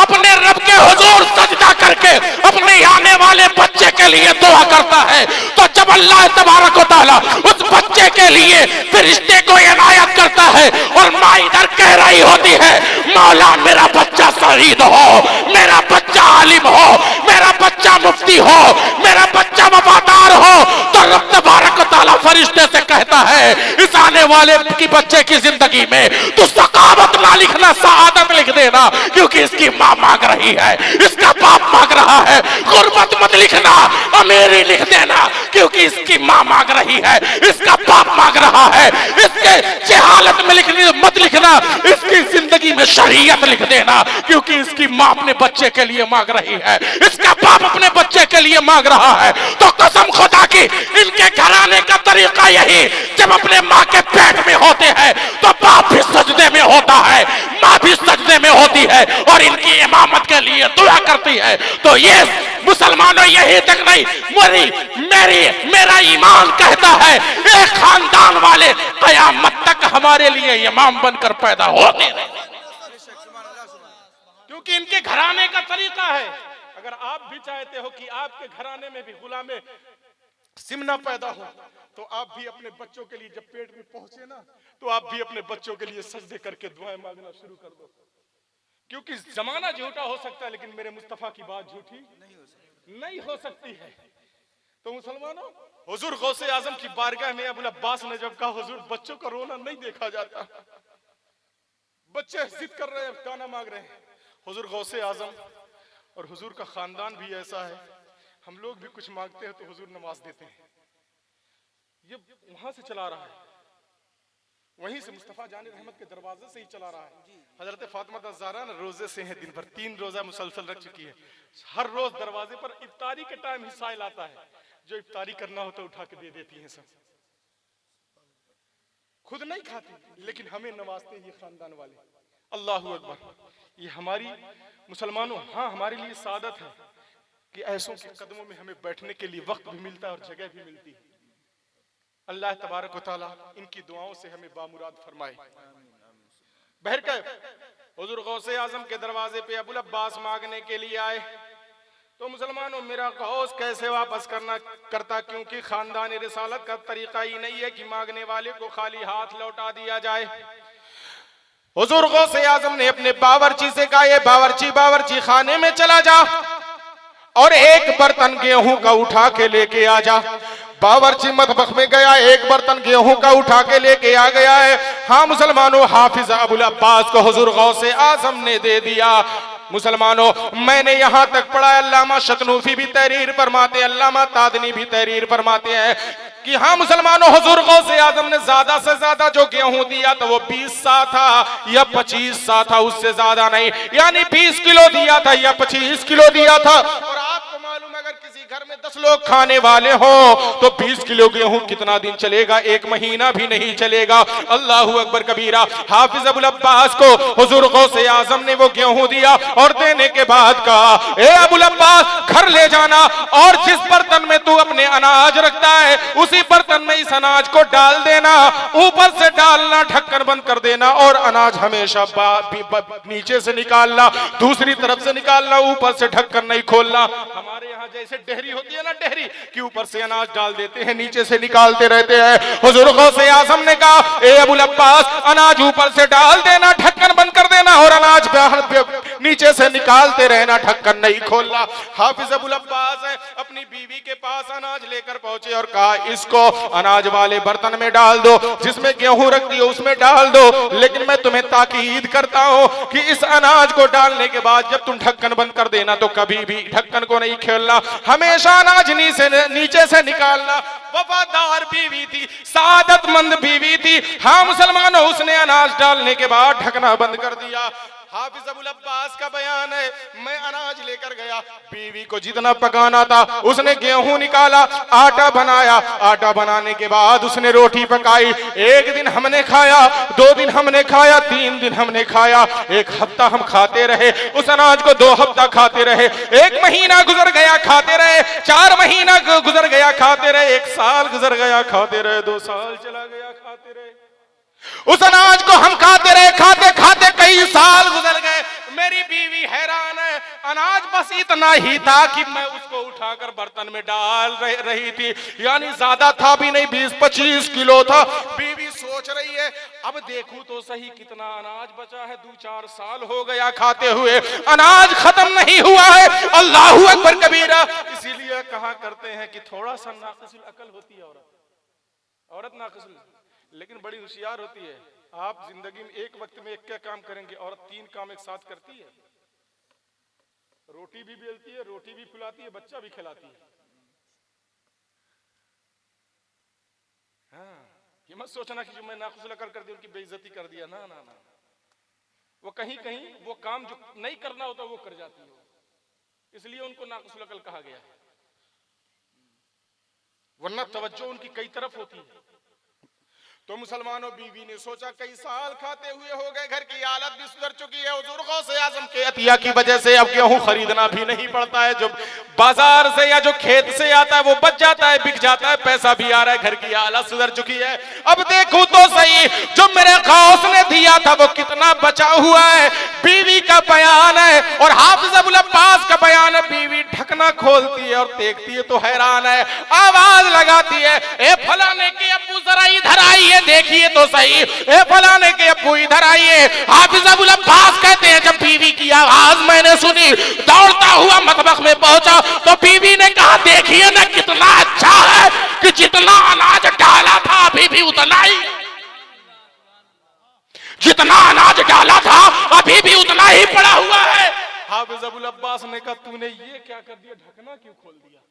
अपने रब के हुजूर सजदा करके अपने आने वाले बच्चे के लिए दुआ करता है तो जब अल्लाह तबारक व तआला उस बच्चे के लिए फरिश्ते को इनायत करता है और माँ इधर कह रही होती है, मौला मेरा बच्चा शहीद हो, मेरा बच्चा आलिम हो, मेरा बच्चा मुफ्ती हो, मेरा बच्चा वफादार हो, तो रब तबारक व तआला फरिश्ते से कहता है इस आने वाले की बच्चे की जिंदगी में तू सकावत ना लिखना, सआदत लिख देना, क्योंकि इसकी माँ मांग रही है, इसका बाप मांग रहा है। गुर्बत मत लिखना, अमीरी लिख देना, क्योंकि इसकी माँ मांग रही है, इसका बाप मांग रहा है। इसके जहालत में मत लिखना, इसकी जिंदगी में शरीयत लिख देना, क्योंकि इसकी माँ अपने बच्चे के लिए मांग रही है, इसका बाप अपने बच्चे के लिए मांग रहा है। तो कसम खुदा की इनके घराने का तरीका यही, जब अपने माँ के पेट में होते हैं तो बाप भी सजदे में होता है, माँ भी सजदे में होती है और इनकी इमामत के लिए दुआ करती है। तो ये मुसलमानों यही तक नहीं, मेरा ईमान कहता है एक खानदान वाले कयामत तक हमारे लिए इमाम बनकर पैदा होते रहे, क्योंकि इनके घराने का तरीका है। अगर आप भी चाहते हो कि आपके घराने में भी गुलामे सिमना पैदा हो तो आप भी अपने बच्चों के लिए जब पेट में पहुंचे ना तो आप भी अपने बच्चों के लिए सजदे करके दुआएं मांगना शुरू कर दो, क्योंकि जमाना झूठा हो सकता है लेकिन मेरे मुस्तफा की बात झूठी नहीं हो सकती है। तो मुसलमानों हुजूर गौसे आजम की बारगाह में अबुल अब्बास ने जब कहा हुजूर बच्चों का रोना नहीं देखा जाता, बच्चे जिद कर रहे हैं, गाना मांग रहे हैं। हुजूर गौसे आजम और हुजूर का खानदान भी ऐसा है, हम लोग भी कुछ मांगते हैं तो हुजूर नवाज देते हैं। ये वहां से चला रहा है, वहीं से मुस्तफा जाने रहमत के दरवाजे से ही चला रहा है। हजरत फातिमा ज़हरा ना रोजे से हैं, दिन भर 3 रोजा मुसलसल रख चुकी है। हर रोज दरवाजे पर इफ्तारी के टाइम हिस्सा लाता है, जो इफ्तारी करना होता है उठा के दे देती हैं। सब खुद नहीं खाती लेकिन हमें नवाजते हैं ये खानदान वाले। अल्लाहू अकबर। ये हमारी मुसलमानों, हाँ हमारे लिए सादत है कि ऐसों के कदमों में हमें बैठने के लिए वक्त भी मिलता है और जगह भी मिलती है। अल्लाह तबारक व तआला इनकी दुआओं से हमें बामुराद फरमाए। बहरकैफ हुजूर गौसे आजम के दरवाजे पे अबुल अब्बास मांगने के लिए आए तो मुसलमानों मेरा गौस कैसे वापस करता, क्योंकि खानदानी रिसालत का तरीका ही नहीं है कि मांगने वाले को खाली हाथ लौटा दिया जाए। हुजूर गौसे आजम ने अपने बावर्ची से कहा, ये बावर्ची खाने में चला जा और एक बर्तन गेहूं का उठा के लेके आ जा। बावर्ची मतबख में गया, एक बर्तन गेहूं का उठा के लेके आ गया है। हाँ मुसलमानों, हाफिज अबुल अब्बास को हुजूर गौसे आजम ने दे दिया। मुसलमानों मैंने यहां तक पढ़ा, अल्लामा शतनूफी भी तहरीर फरमाते, अल्लामा तादनी भी तहरीर फरमाते हैं कि हाँ मुसलमानों, हुजूर गौसे आजम ने ज्यादा से ज्यादा जो गेहूं दिया था वो 20 सा था या 25 सा था, उससे ज्यादा नहीं, यानी 20 किलो दिया था या 25 किलो दिया था। और आपको मालूम है अगर किसी घर में 10 लोग खाने वाले हो तो 20 किलो गेहूं कितना दिन चलेगा? 1 महीना भी नहीं चलेगा। अल्लाहू अकबर कबीरा। हाफिज अबुल अब्बास को हुजूर गौसे आजम ने वो गेहूं दिया और देने के बाद कहा, ए अबुल अब्बास घर ले जाना और जिस बर्तन में तू अपने अनाज रखता है उसी बर्तन में इस अनाज को डाल देना, ऊपर से डालना, ढक्कन बंद कर देना और अनाज हमेशा नीचे से निकालना, दूसरी तरफ से निकालना, ऊपर से ढक्कन नहीं खोलना। हमारे यहाँ जैसे डेहरी होती है ना, डेहरी कि ऊपर से अनाज डाल देते हैं, नीचे से निकालते रहते हैं। हुजूर गौसे आजम ने कहा, ए अबुल अब्बास अनाज ऊपर से डाल देना, ढक्कन बंद कर देना और अनाज नीचे से निकालते रहना, ढक्कन नहीं खोलना। हाफिज अबुल अब्बास अपनी बीवी के पास अनाज लेकर पहुंचे और कहा, इसको अनाज वाले बर्तन में डाल दो, जिसमें गेहूं रख दियो उसमें डाल दो, लेकिन मैं तुम्हें ताकीद करता हूं कि इस अनाज को डालने के बाद जब तुम ढक्कन बंद कर देना तो कभी भी ढक्कन को नहीं खोलना, हमेशा अनाज नीचे से निकालना। वफादार बीवी थी, सादतमंद बीवी थी। हाँ मुसलमानों, उसने अनाज डालने के बाद ढकना बंद कर दिया। हाफिज अबुल अब्बास का बयान है, मैं अनाज लेकर गया, बीवी को जितना पकाना था उसने गेहूं निकाला, आटा बनाया, आटा बनाने के बाद उसने रोटी पकाई। 1 दिन हमने खाया, 2 दिन हमने खाया, 3 दिन हमने खाया, 1 हफ्ता हम खाते रहे, उस अनाज को 2 हफ्ता खाते रहे, 1 महीना गुजर गया खाते रहे, 4 महीना गुजर गया खाते रहे, 1 साल गुजर गया खाते रहे, 2 साल चला गया खाते रहे। उस अनाज को हम खाते रहे, खाते खाते कई साल गुजर गए। मेरी बीवी हैरान है, अनाज बस इतना ही था कि मैं उसको उठाकर बर्तन में डाल रही थी, यानी ज्यादा था भी नहीं, 20-25 किलो था। बीवी सोच रही है, अब देखूं तो सही कितना अनाज बचा है, 2-4 साल हो गया खाते हुए, अनाज खत्म नहीं हुआ है। अल्लाहू अकबर कबीरा। इसीलिए कहा करते हैं कि थोड़ा सा नाक़िसुल अकल होती है औरत नाक़िसुल, लेकिन बड़ी होशियार होती है। आप जिंदगी में एक वक्त में एक क्या काम करेंगे, औरत 3 काम एक साथ करती है, रोटी भी बेलती है, रोटी भी फुलाती है, बच्चा भी खिलाती है। हाँ, ये मत सोचना कि जो मैं नाक़िसुल अकल कर दी उनकी बेइज्जती कर दिया, ना ना ना, वो कहीं कहीं वो काम जो नहीं करना होता वो कर जाती है, इसलिए उनको नाक़िसुल अकल कहा गया, वरना तवज्जो उनकी कई तरफ होती है। तो मुसलमानों, बीवी ने सोचा कई साल खाते हुए हो गए, घर की हालत भी सुधर चुकी है, हुजूर गौसे आजम के अतिया की वजह से अब गेहूं खरीदना भी नहीं पड़ता है, जो बाजार से या जो खेत से आता है वो बच जाता है, बिक जाता है, पैसा भी आ रहा है, घर की हालत सुधर चुकी है। अब देखूं तो सही जो मेरे गौस ने दिया था वो कितना बचा हुआ है। बीवी का बयान है और हाफिज अबुल अब्बास का बयान है। बीवी ढकना खोलती है और देखती है तो हैरान है, आवाज लगाती है, ए फलाने के अब्बू जरा इधर आइए, देखिए तो सही, ए फलाने के अब्बू इधर आइए। हाफिज अबुल अब्बास कहते हैं, जब बीवी की आवाज मैंने सुनी, दौड़ता हुआ मतबख में पहुंचा तो बीवी ने कहा, देखिए ना कितना अच्छा है कि जितना अनाज डाला था अभी भी उतना ही, जितना अनाज डाला था अभी भी उतना ही पड़ा हुआ है। हाफिज अबुल अब्बास ने कहा, तूने ये क्या कर दिया, ढकना क्यों खोल दिया,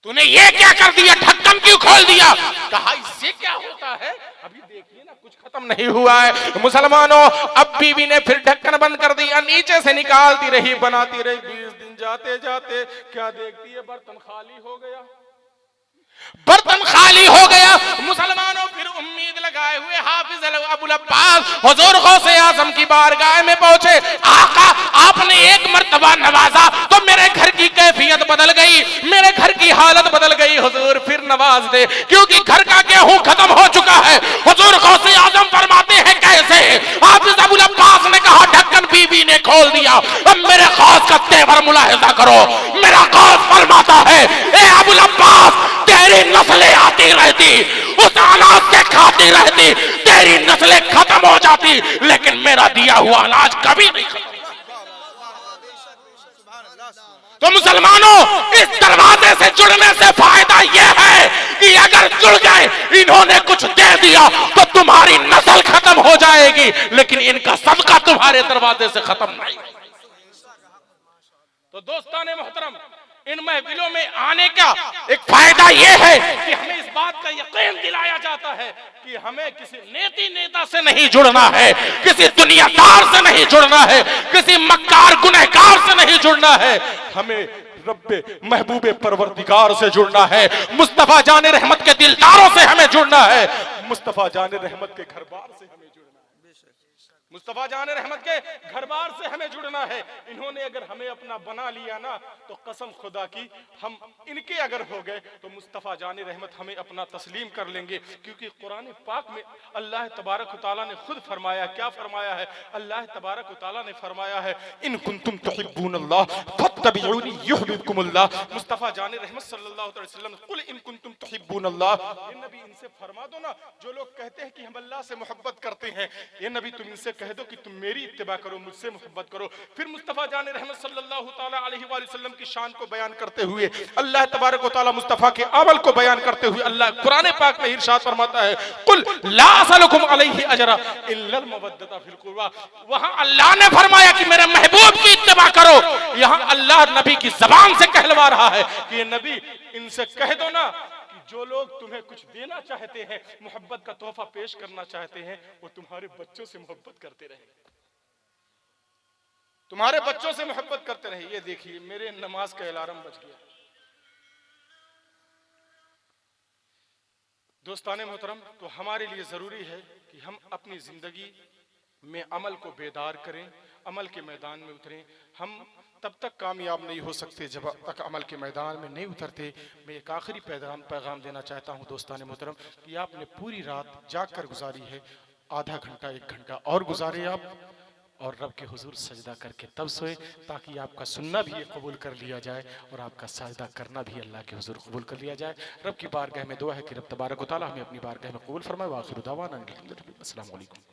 तूने ये क्या कर दिया, ढक्कन क्यों खोल दिया? कहा, इससे क्या होता है, अभी देखिए ना कुछ खत्म नहीं हुआ है। मुसलमानों, अब बीवी ने फिर ढक्कन बंद कर दिया, नीचे से निकालती रही, बनाती रही। 20 दिन जाते जाते क्या देखती है, बर्तन खाली हो गया, बर्तन खाली हो गया। मुसलमानों, फिर उम्मीद लगाए हुए हाफिज अबुल अब्बास हुजूर गौसे आजम की बारगाह में पहुंचे। आका, आपने एक मर्तबा नवाजा तो मेरे घर की बदल गई, मेरे घर की हालत बदल गई। हुजूर फिर नवाज दे, क्योंकि घर का गेहूं खत्म हो चुका है। हुजूर गौसे आजम फरमाते हैं कैसे? हाफिज अबुल अब्बास ने कहा ढक्कन बीबी ने खोल दिया। अब मेरे गौस का तेवर मुलाहिजा करो। मेरा गौस फरमाता है, ए अबुल अब्बास, तेरी नस्लें आती रहती, उस अनाज से खाती रहती, तेरी नस्लें खत्म हो जाती, लेकिन मेरा दिया हुआ अनाज कभी नहीं खत्म। तो मुसलमानों, इस दरवाजे से जुड़ने से फायदा यह है कि अगर जुड़ गए, इन्होंने कुछ दे दिया तो तुम्हारी नस्ल खत्म हो जाएगी, लेकिन इनका सदका तुम्हारे दरवाजे से खत्म नहीं। तो दोस्ताने मोहतरम, इन महफिलों में आने का एक फायदा यह है कि हमें इस बात का यकीन दिलाया जाता है कि हमें किसी नेता से नहीं जुड़ना है, किसी दुनियादार से नहीं जुड़ना है, किसी मक्कार गुनहगार से नहीं जुड़ना है, हमें रब्बे महबूबे परवरदिगार से जुड़ना है। मुस्तफा जाने रहमत के दिलदारों से हमें जुड़ना है, मुस्तफा जाने रहमत के घरबार से हमें जुड़ना है, मुस्तफा जाने रहमत के घरबार से हमें जुड़ना है। इन्होंने अगर हमें अपना बना लिया ना, तो कसम खुदा की हम इनके अगर हो गए तो मुस्तफा जाने रहमत हमें अपना तस्लीम कर लेंगे। क्योंकि कुरान पाक में अल्लाह तबारक व तआला ने खुद फरमाया, क्या फरमाया है? अल्लाह तबारक व तआला ने फरमाया है, इन कुंतुम तुहिब्बूनल्लाह फत्तबिऊनी युहब्बुकुमुल्लाह। मुस्तफा जाने रहमत सल्लल्लाहु अलैहि वसल्लम, कुल इन कुंतुम तुहिब्बूनल्लाह। ये नबी इनसे फरमा दो ना, जो लोग कहते हैं कि हम अल्लाह से मोहब्बत करते हैं, ये नबी तुम इनसे कह दो कि तुम मेरी इत्तिबा करो, मुझसे मोहब्बत करो। फिर मुस्तफा जाने रहमत सल्लल्लाहु ताला अलैहि वसल्लम की शान को बयान करते हुए अल्लाह तबारक व तआला मुस्तफा के अमल को बयान करते हुए अल्लाह कुरान पाक में इरशाद फरमाता है, कुल ला असलुकुम अलैहि अजरा इल्लल मवद्दता फिल कुर्बा। वहां अल्लाह ने फरमाया कि मेरे महबूब की इत्तिबा करो, यहां अल्लाह नबी की जबान से कहलवा रहा है कि ये नबी इनसे कह दो ना कि जो लोग तुम्हें कुछ देना चाहते हैं, मोहब्बत का तोहफा पेश करना चाहते हैं, वो तुम्हारे बच्चों से मोहब्बत करते रहे, तुम्हारे बच्चों से मोहब्बत करते रहे। ये देखिए, मेरे नमाज का अलार्म बज गया। दोस्ताने मोहतरम, तो हमारे लिए जरूरी है कि हम अपनी जिंदगी में अमल को बेदार करें, अमल के मैदान में उतरें। हम तब तक कामयाब नहीं हो सकते जब तक अमल के मैदान में नहीं उतरते। मैं एक आखिरी पैगाम देना चाहता हूँ दोस्ताने मोहतरम, कि आपने पूरी रात जाग कर गुजारी है, आधा घंटा 1 घंटा और गुजारे आप, और रब के हुजूर सजदा करके तब सोए, ताकि आपका सुनना भी ये कबूल कर लिया जाए और आपका सजदा करना भी अल्लाह के हुजूर कबूल कर लिया जाए। रब की बारगाह में दुआ है कि रब तबारक व तआला हमें अपनी बारगाह में कबूल फरमाए। व आखिर दावाना अस्सलामु अलैकुम।